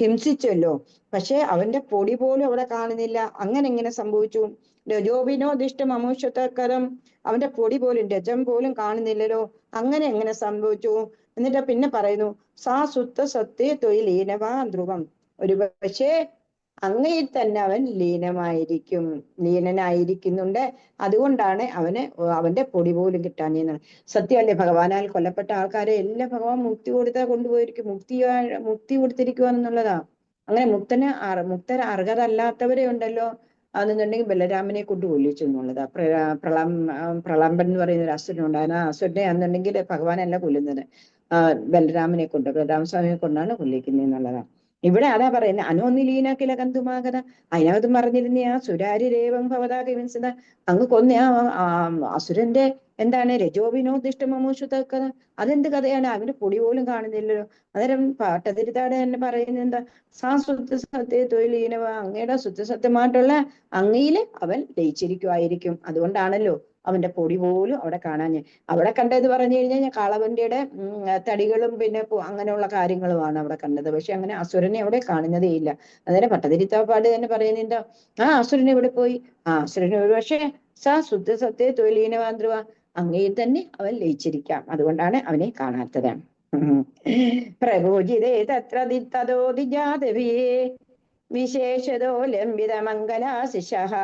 ഹിംസിച്ചല്ലോ, പക്ഷെ അവന്റെ പൊടി പോലും അവിടെ കാണുന്നില്ല. അങ്ങനെ എങ്ങനെ സംഭവിച്ചു? രജോവിനോദിഷ്ടം അമോഷത്തക്കരം, അവന്റെ പൊടി പോലും രജം പോലും കാണുന്നില്ലല്ലോ, അങ്ങനെ എങ്ങനെ സംഭവിച്ചു? എന്നിട്ട് പിന്നെ പറയുന്നു സാ സുത്ത സത്വേ ത്വയി ലീനവാ ധ്രുവം. ഒരു പക്ഷേ അങ്ങയിൽ തന്നെ അവൻ ലീനനായിരിക്കുന്നുണ്ട്. അതുകൊണ്ടാണ് അവന്റെ പൊടി പോലും കിട്ടാഞ്ഞെന്ന്. സത്യമല്ലേ? ഭഗവാനാൽ കൊല്ലപ്പെട്ട ആൾക്കാരെ എല്ലാം ഭഗവാൻ മുക്തി കൊടുത്താ കൊണ്ടുപോയിരിക്കും. മുക്തി കൊടുത്തിരിക്കുക എന്നുള്ളതാ. അങ്ങനെ മുക്തന് അർഹതല്ലാത്തവരെ ഉണ്ടല്ലോ, അതെന്നുണ്ടെങ്കിൽ ബലരാമനെ കൊണ്ട് കൊല്ലിച്ചു എന്നുള്ളതാ. പ്രളംബൻ എന്ന് പറയുന്ന ഒരു അസുരനുണ്ടായിരുന്നു. ആ അസുരനെ എന്നുണ്ടെങ്കിൽ ഭഗവാനല്ല കൊല്ലുന്നത്, ബലരാമനെ കൊണ്ട്, ബലരാമസ്വാമിയെ കൊണ്ടാണ് കൊല്ലിക്കുന്നത് എന്നുള്ളതാ. ഇവിടെ അതാ പറയുന്നത് അനോനിലീന കില കന്തുമാകത. അതിനകത്ത് പറഞ്ഞിരുന്ന ആ സുരാരിരേവം ഭവതാ വിഹിംസിത, അങ്ങ് കൊന്ന ആ അസുരന്റെ എന്താണ് രജോവിനോദിഷ്ടമമൂഷു തക്കഥ, അതെന്ത് കഥയാണ്? അവന്റെ പൊടി പോലും കാണുന്നില്ലല്ലോ. അന്നേരം പാട്ടതിരുത്താട് തന്നെ പറയുന്നത് എന്താ? സാ ശുദ്ധ സത്യ തൊഴിലീനവ, അങ്ങയുടെ ശുദ്ധസത്യമായിട്ടുള്ള അങ്ങയില് അവൻ ലയിച്ചിരിക്കുമായിരിക്കും. അതുകൊണ്ടാണല്ലോ അവന്റെ പൊടി പോലും അവിടെ കാണാഞ്ഞ്. അവിടെ കണ്ടത് പറഞ്ഞു കഴിഞ്ഞാൽ കാളവണ്ടിയുടെ തടികളും പിന്നെ അങ്ങനെയുള്ള കാര്യങ്ങളുമാണ് അവിടെ കണ്ടത്. പക്ഷെ അങ്ങനെ അസുരനെ അവിടെ കാണുന്നതേ ഇല്ല. അന്നേരം പട്ടതിരിത്താപ്പാട് തന്നെ പറയുന്നത് എന്താ? ആ അസുരൻ എവിടെ പോയി? ആ അസുരന് ഒരു പക്ഷേ സാ ശുദ്ധ സത്യ തൊഴിലീനവാന്ത്രവ, അങ്ങയിൽ തന്നെ അവൻ ലയിച്ചിരിക്കാം. അതുകൊണ്ടാണ് അവനെ കാണാത്തത്. പ്രഭോജിതേ തത്ര തതോ ദിജാതവിയേ വിശേഷതോ ലംബിത മംഗലാശിഷഃ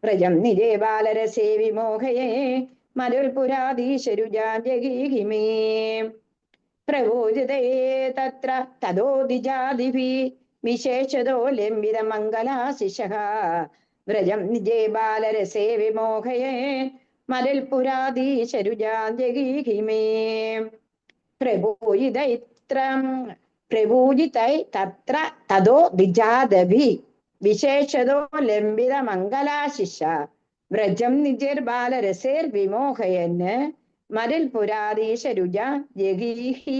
വ്രജം നിജേ ബാലരസേ വിമോഹയേ മരുൽപുരാധീശരുജാജഗീഹിമേ. പ്രഭോജിതേ തത്ര തതോ ദിജാതിഭി വിശേഷതോ ലംബിത മംഗലാശിഷഃ വ്രജം നിജേ ബാലരസേ വിമോഹയേ മരുൽപുരാധീശരുജാജഗീഹിമേ. പ്രഭൂജിതൈ തത്ര തതോ ദിജാദഭി വിശേഷതോ ലംബിത മംഗലാശിഷ വ്രജം നിജേർ ബാലരസേർ വിമോഹയന് മരിൽ പുരാധീശരുജ ജഗീഹി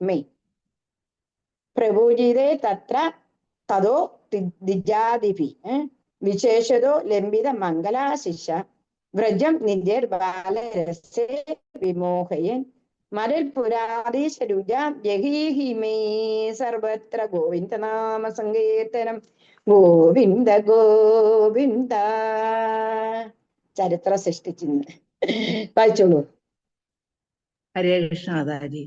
മേ. പ്രഭൂജിതേ തത്ര തതോ ദിജാദിഭി വിശേഷതോ ലംബിത മംഗലാശിഷ വ്രജം നിജേർ ബാലരസേ വിമോഹയൻ മരൽ പുരാധീശരുജ ജഗീഹിമേ. സർവത്ര ഗോവിന്ദനാമ സങ്കീർത്തനം. ഗോവിന്ദ ഗോവിന്ദ. ചരിത്രം സൃഷ്ടിച്ചിന്ന്. വായിച്ചോളൂ. ഹരേ കൃഷ്ണ മാതാജി.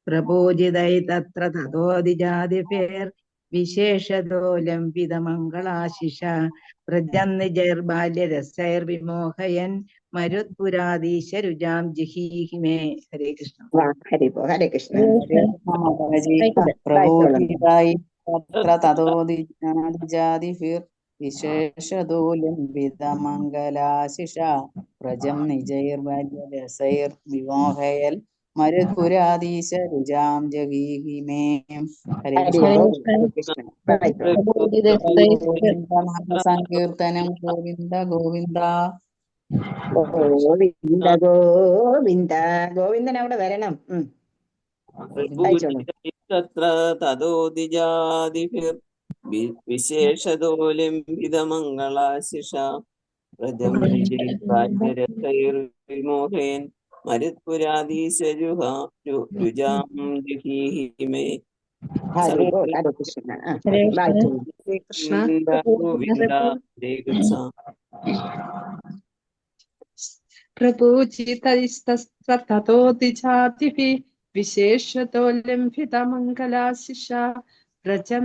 പ്രഭോജിതൈ തത്ര തതോദിജാതിഭേർ വിശേഷതോ ലംബിത മംഗളാശിഷ വ്രജം നിജൈർ ബാല്യരസൈർ വിമോഹയൻ മരുത്പുരാധീശരുജാം ജിഹീഹിമേ. ഹരേ കൃഷ്ണ. ഹരി കൃഷ്ണ. പ്രബോധിതായി തത്ര തതോദിജാതിഭിർ വിശേഷതോ ലംബിതമംഗലാശിഷ വ്രജം നിജൈർബല്യരസൈർ വിമോഹയൽ മരുത്പുരാധീശ രുജാം ജഗീഹി മേ. ഹരേ ഹരി കൃഷ്ണ. ഓം. ഹരേ കൃഷ്ണ. വായിച്ചോളൂ. ഗോവിന്ദ നാമ സങ്കീർത്തനം ഗോവിന്ദ ഗോവിന്ദ. ഗോവിന്ദ ഗോവിന്ദ. ഗോവിന്ദൻ അവിടെ വരണം. വായിച്ചോളൂ. തത്ര തതോദിജാതിഭിർ വിശേഷതോ ലംബിതമംഗളാശിഷ വ്രജം വിജയൈർബല്യരസൈർവിമോഹയൻ മരുത്പുരാധീശരുജാം ജഹീഹി മേ. ഹരി ഓം. ഹരേ കൃഷ്ണ. വായിച്ചോളൂ. ഗോവിന്ദ ഗോവിന്ദ ഹരേ കൃഷ്ണ. പ്രഭുജിതൈസ്തതോദിജാതിഭിः വിശേഷതോ ലംഘിതമംഗലാശിഷ വ്രജം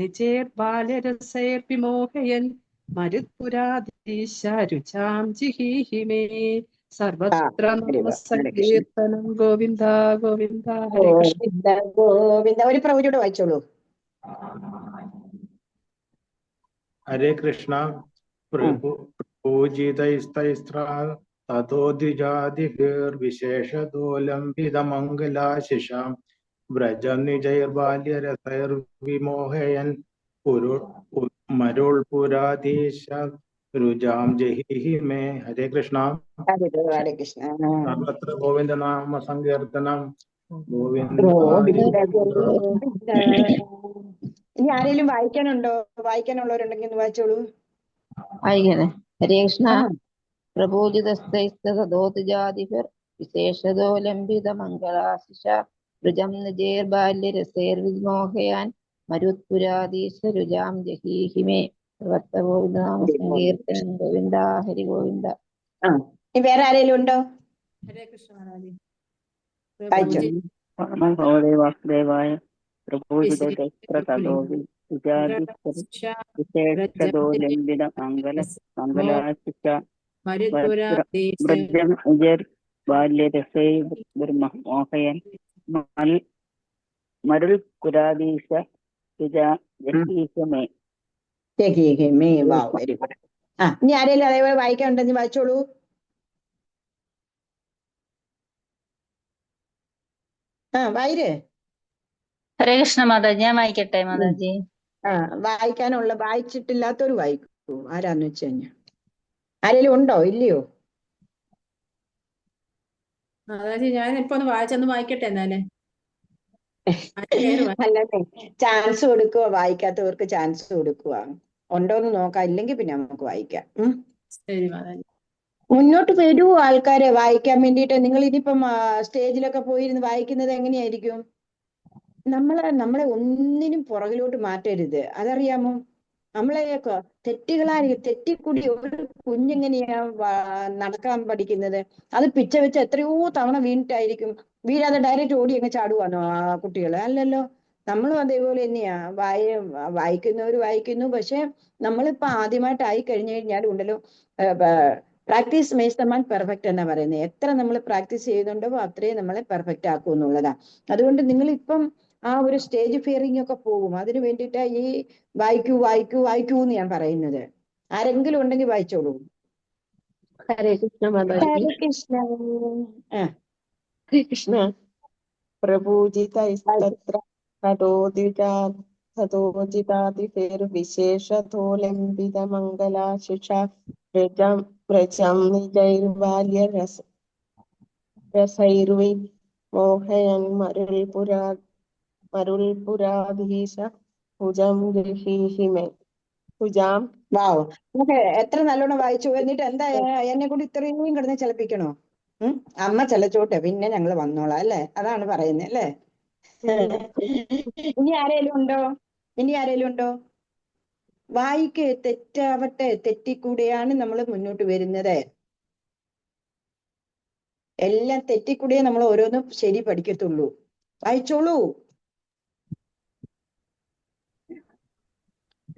നിജേർബാല്യരസൈർവിമോഹയൻ മരുത്പുരാധീശ രുചാം ജിഹീഹി മേ. സർവത്ര നാമ സങ്കീർത്തനം ഗോവിന്ദ ഗോവിന്ദ. ഹരേ കൃഷ്ണ. ഗോവിന്ദ ഗോവിന്ദ. ഒരു പ്രഭുജോട് വായിച്ചോളൂ. ഹരേ കൃഷ്ണ. പൂജിതൈസ്തൈസ്ത്ര തതോദ്വിജാതിഭിർവിശേഷതോ ലംബിതമംഗലാശിഷാം വ്രജം നിജൈർബാല്യരസൈർവിമോഹയൻ മരുൾപുരാധീശ രുജാം ജഹീഹി മേ. ഹരേ കൃഷ്ണ. ഹരേ കൃഷ്ണ. സർവത്ര ഗോവിന്ദ നാമ സങ്കീർത്തനം ഗോവിന്ദ ഗോവിന്ദ ഗോവിന്ദ. ഇനി ആരെങ്കിലും വായിക്കാനുള്ളവരുണ്ടെങ്കിൽ ഒന്ന് വായിച്ചോളൂ. വായിക്കണേ. ഹരേ കൃഷ്ണ. പ്രബോധിതസ്തൈസ്തതോദിജാതിഭിർ വിശേഷതോ ലംബിതമംഗളാശിഷ വ്രജം നിജേർബാല്യരസൈർവിമോഹയാൻ മരുത്പുരാധീശ രുജാം ജഹീഹി മേ. സർവത്ര ഗോവിന്ദ നാമ സങ്കീർത്തനം ഗോവിന്ദ. ഹരി ഗോവിന്ദ. വേറെ ആരെങ്കിലും ഉണ്ടോ? ഹരേ കൃഷ്ണ. വായിച്ചോ. വാസുദേവായ വിശേഷതോ ലംബിത മംഗലാശിഷ വ്രജം ബാല്യരസൈർവിമോഹയൻ മരുൾപുരാധീശ ജഹീഹി മേ. Very good. ഇനി ആരെങ്കിലും അതേപോലെ വായിക്കാനുണ്ടെങ്കിൽ വായിച്ചോളൂ. വായിര്. ഹരേ കൃഷ്ണ മാതാജി. ഞാൻ വായിക്കട്ടെ മാതാജി? വായിച്ചിട്ടില്ലാത്തവര് വായിക്കൂ. ആരാന്ന് വെച്ച് കഴിഞ്ഞാ ആരെങ്കിലും ഉണ്ടോ? ഇല്ലയോ? മാതാജി ഞാൻ ഇപ്പൊ ഒന്ന് വായിക്കട്ടെ എന്നാലേ. അല്ലേ, ചാൻസ് കൊടുക്കുക. വായിക്കാത്തവർക്ക് ചാൻസ് കൊടുക്കുക. ഉണ്ടോന്ന് നോക്കാം. ഇല്ലെങ്കിൽ പിന്നെ നമുക്ക് വായിക്കാം. ശരി മാതാജി. മുന്നോട്ട് വരൂ ആൾക്കാരെ വായിക്കാൻ വേണ്ടിയിട്ട്. നിങ്ങൾ ഇനിയിപ്പം സ്റ്റേജിലൊക്കെ പോയിരുന്ന് വായിക്കുന്നത് എങ്ങനെയായിരിക്കും? നമ്മളെ ഒന്നിനും പുറകിലോട്ട് മാറ്റരുത്. അതറിയാമോ? നമ്മളെ തെറ്റിക്കൂടി ഒരു കുഞ്ഞെങ്ങനെയാ നടക്കാൻ പഠിക്കുന്നത്? അത് പിച്ച വെച്ച് എത്രയോ തവണ വീണിട്ടായിരിക്കും. വീഴാതെ ഡയറക്റ്റ് ഓടി അങ്ങ് ചാടുവാണോ ആ കുട്ടികള്? അല്ലല്ലോ. നമ്മളും അതേപോലെ തന്നെയാ. വായിക്കുന്നവര് വായിക്കുന്നു. പക്ഷെ നമ്മളിപ്പോ ആദ്യമായിട്ടായി കഴിഞ്ഞു കഴിഞ്ഞാൽ ഉണ്ടല്ലോ, practice makes the man perfect എന്നാ പറയുന്നത്. എത്ര നമ്മൾ പ്രാക്ടീസ് ചെയ്യുന്നുണ്ടോ അത്രയും നമ്മളെ പെർഫെക്റ്റ് ആക്കും എന്നുള്ളതാ. അതുകൊണ്ട് നിങ്ങൾ ഇപ്പം ആ ഒരു സ്റ്റേജ് ഫിയറിംഗ് ഒക്കെ പോകും. അതിന് വേണ്ടിയിട്ടാ ഈ വായിക്കൂ വായിക്കൂ വായിക്കൂ എന്ന് ഞാൻ പറയുന്നത്. ആരെങ്കിലും ഉണ്ടെങ്കിൽ വായിച്ചോളൂ. ഹരേ കൃഷ്ണ മാതാജി. ഹരേ കൃഷ്ണ. ഹരേ കൃഷ്ണ. പ്രഭുജിതൈസ്തത്ര തതോദിതാതിഭിർവിശേഷതോ ലംബിതമംഗലാശിഷ വ്രജം നിജൈർബാല്യരസൈർവിമോഹയൻ മരുൾപുരാധീശ ഭുജം ഗൃഹീഹി മേ. ഭുജാം. വാവ്, നമുക്ക് എത്ര നല്ലോണം വായിച്ചു. എന്നിട്ട് എന്താ എന്നെ കൂടി ഇത്രയും കിടന്ന് ചലിപ്പിക്കണോ? അമ്മ ചലച്ചോട്ടെ, പിന്നെ ഞങ്ങൾ വന്നോളാം അല്ലേ? അതാണ് പറയുന്നത് അല്ലേ? ഇനി ആരേലും ഉണ്ടോ? വായിക്ക്. തെറ്റാവട്ടെ, തെറ്റിക്കൂടെയാണ് നമ്മൾ മുന്നോട്ട് വരുന്നത്. എല്ലാം തെറ്റിക്കൂടിയേ നമ്മൾ ഓരോന്നും ശരി പഠിക്കത്തുള്ളൂ. വായിച്ചോളൂ.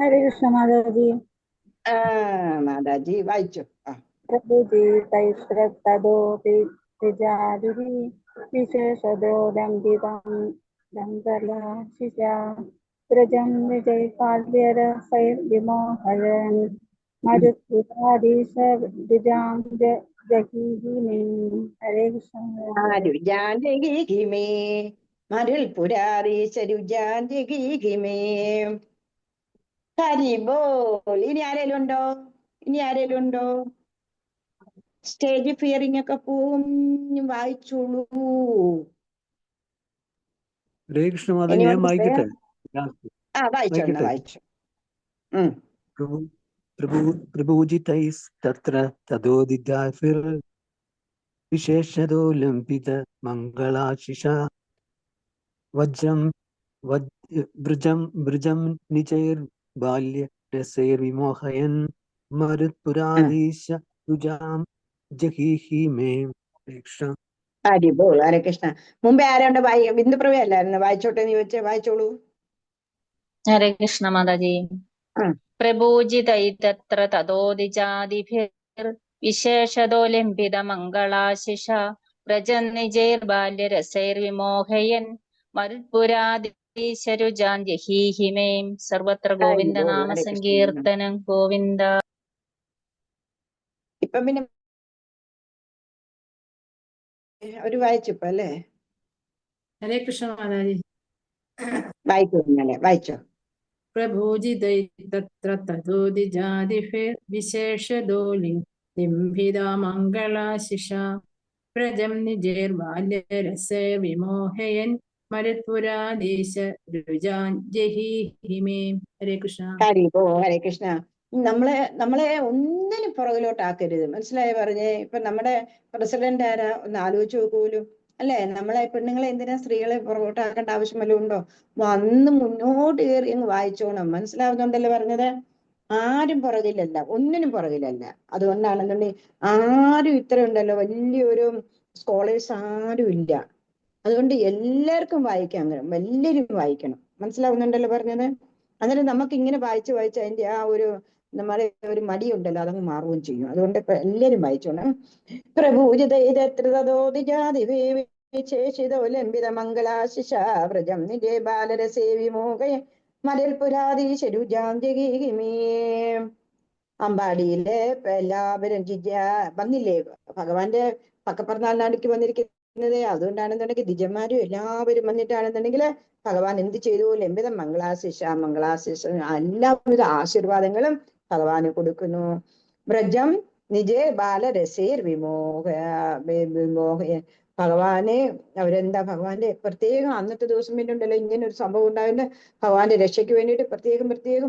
ഹരേ കൃഷ്ണ മാതാജി. മാതാജി വായിച്ചോ. പ്രഭുജിതൈസ്തതോദിജാതിഭിർ വിശേഷതോ ലംബിതമംഗലാശിഷ വ്രജം വിജയപാദ്യരസൈർവിമോഹയൻ മരുത്പുരാധീശ ദ്വിജാം ജഗീഹിമേ. ഹരേ കൃഷ്ണ. രുജാന്തകീമേ മരുൾ പുരാരീശരുജാന്തകീമേ. ഹരിബോൾ. ഇനി ആരേലും ഉണ്ടോ? ഇനി ആരേലും ഉണ്ടോ? സ്റ്റേജ് ഫിയറിംഗ് ഒക്കെ പോവും. വായിച്ചോളൂ. ഹരേ കൃഷ്ണ മാതാ, ഞാൻ Anyone is വായിക്കട്ടെ? there? വായിച്ചോളൂ, വായിച്ചു. പ്രഭൂജിതൈസ്തത്ര തതോദിതാഫിർ വിശേഷതോ ലംബിത മംഗളാശിഷ വജ്രം വൃജം നിജൈർ ബാല്യ രസൈർവിമോഹയൻ മരുത്പുരാധീശ രുജാം ജഹീഹി മേ. കൃഷ്ണ. ഹരിബോൾ. ഹരേ കൃഷ്ണ. മുമ്പേ ആരാണ്ട് ബിന്ദു പ്രവേ അല്ലായിരുന്നു വായിച്ചോട്ടെ എന്ന് ചോദിച്ചേ? വായിച്ചോളൂ. ഹരേ കൃഷ്ണ മാതാജി. പ്രഭൂജിതൈതത്ര തതോദിജാദിഭിർ വിശേഷതോ ലംബിത മംഗളാശിഷ വ്രജനിജൈർബാല്യരസൈർവിമോഹയൻ മരുത്പുരാധീശരുജാൻ ജഹീഹി മേ. സർവത്ര ഗോവിന്ദ നാമ സങ്കീർത്തനം. ഗോവിന്ദ. ഇപ്പൊ പിന്നെ ഒരു വായിച്ചപ്പോ അല്ലേ? ഹരേ കൃഷ്ണ മാതാജി. വായിച്ചോ, ഇന്നലെ വായിച്ചോ. പ്രഭൂജിതൈതത്ര തതോദിജാദിഭിർ വിശേഷതോ ലിംബിത മംഗളാശിഷ വ്രജം നിജൈർബാല്യരസൈർവിമോഹയൻ മരുത്പുരാധീശ രുജാൻ ജഹീഹി മേ. ഹരേ കൃഷ്ണ. ഹരേ കൃഷ്ണ. നമ്മളെ ഒന്നിനും പുറകിലോട്ടാക്കരുത്. മനസ്സിലായി പറഞ്ഞേ? ഇപ്പൊ നമ്മുടെ പ്രസിഡന്റ് ആരാ ഒന്ന് ആലോചിച്ച് നോക്കൂലും അല്ലെ? നമ്മളെ പെണ്ണുങ്ങളെ എന്തിനാ സ്ത്രീകളെ പുറകോട്ടാക്കേണ്ട ആവശ്യം വല്ലതും ഉണ്ടോ? വന്ന് മുന്നോട്ട് കയറി അങ്ങ് വായിച്ചോണം. മനസ്സിലാവുന്നുണ്ടല്ലോ പറഞ്ഞത്? ആരും പുറകിലല്ല, ഒന്നിനും പുറകിലല്ല. അതുകൊണ്ടാണെന്നുണ്ടെങ്കിൽ ആരും ഇത്ര ഉണ്ടല്ലോ വലിയൊരു സ്കോളേഴ്സ് ആരും ഇല്ല. അതുകൊണ്ട് എല്ലാവർക്കും വായിക്കാം, എല്ലാവരും വായിക്കണം. മനസ്സിലാവുന്നുണ്ടല്ലോ പറഞ്ഞത്? അന്നേരം നമുക്ക് ഇങ്ങനെ വായിച്ച് അതിന്റെ ആ ഒരു നമ്മുടെ ഒരു മടിയുണ്ടല്ലോ അതങ്ങ് മാറുകയും ചെയ്യും. അതുകൊണ്ട് ഇപ്പൊ എല്ലാരും വായിച്ചോണം. പ്രഭൂജിതേതോ ലംബിത മംഗളാശിഷ വ്രജം നിജേ ബാലരസേവിമോഹയ മരൽപുരാധീശരുജാന്തകീമേ. അമ്പാടിയിലെ എല്ലാവരും വന്നില്ലേ ഭഗവാന്റെ പക്കപ്പിറന്നാളിനാടിക്ക് വന്നിരിക്കുന്നത്? അതുകൊണ്ടാണെന്നുണ്ടെങ്കിൽ ദ്വിജന്മാരും എല്ലാവരും വന്നിട്ടാണെന്നുണ്ടെങ്കിൽ ഭഗവാൻ എന്ത് ചെയ്തു? ലംബിത മംഗളാശിഷ എല്ലാവിധ ആശീർവാദങ്ങളും ഭഗവാന് കൊടുക്കുന്നു. വ്രജം നിജേ ബാലരസേർ വിമോഹ. ഭഗവാനെ അവരെന്താ ഭഗവാന്റെ പ്രത്യേകം അന്നത്തെ ദിവസം വേണ്ടിയുണ്ടല്ലോ ഇങ്ങനെ ഒരു സംഭവം ഉണ്ടായിട്ട് ഭഗവാന്റെ രക്ഷയ്ക്ക് വേണ്ടിയിട്ട് പ്രത്യേകം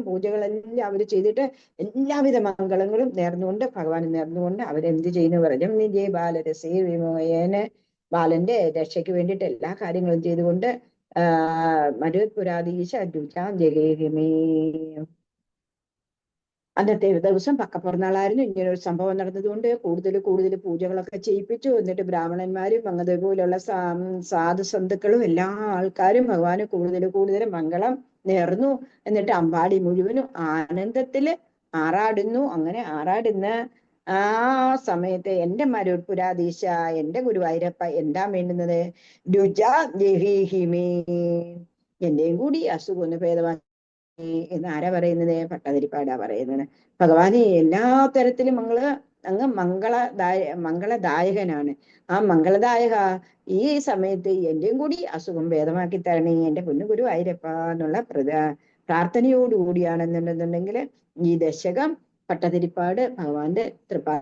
പൂജകളെല്ലാം അവർ ചെയ്തിട്ട് എല്ലാവിധ മംഗളങ്ങളും നേർന്നുകൊണ്ട് ഭഗവാന് നേർന്നുകൊണ്ട് അവരെന്ത് ചെയ്യുന്നു? വ്രജം നിജേ ബാലരസേർ വിമോഹേനെ. ബാലന്റെ രക്ഷയ്ക്ക് വേണ്ടിയിട്ട് എല്ലാ കാര്യങ്ങളും ചെയ്തുകൊണ്ട് മരുത്പുരാധീശ രുജാം ജഗേഹിമേ. അന്നത്തെ ദിവസം പക്കപ്പിറന്നാളായിരുന്നു. ഇങ്ങനെ ഒരു സംഭവം നടന്നതുകൊണ്ട് കൂടുതൽ പൂജകളൊക്കെ ചെയ്യിപ്പിച്ചു. എന്നിട്ട് ബ്രാഹ്മണന്മാരും അതേപോലെയുള്ള സാധു സന്തുക്കളും എല്ലാ ആൾക്കാരും ഭഗവാന് കൂടുതൽ മംഗളം നേർന്നു. എന്നിട്ട് അമ്പാടി മുഴുവനും ആനന്ദത്തില് ആറാടുന്നു. അങ്ങനെ ആറാടുന്ന ആ സമയത്ത് എന്റെ മരുത്പുരാധീശ, എന്റെ ഗുരുവായൂരപ്പ എന്താ വേണ്ടുന്നത്? രുജാ ജഹീഹിമേ. എന്റെയും കൂടി അസുഖം ഒന്ന് ഭേദമാക്കി എന്ന് ആരാ പറയുന്നത്? പട്ടതിരിപ്പാടാ പറയുന്നത്. ഭഗവാനെ എല്ലാ തരത്തിലും അങ്ങ് മംഗളദായകനാണ്. ആ മംഗളദായക ഈ സമയത്ത് എന്റെയും കൂടി അസുഖം ഭേദമാക്കി തരണേ എന്റെ പൊന്നു ഗുരുവായൂരപ്പ എന്നുള്ള പ്രാർത്ഥനയോടുകൂടിയാണെന്നുണ്ടെന്നുണ്ടെങ്കിൽ ഈ ദശകം പട്ടതിരിപ്പാട് ഭഗവാന്റെ തൃപ്പാ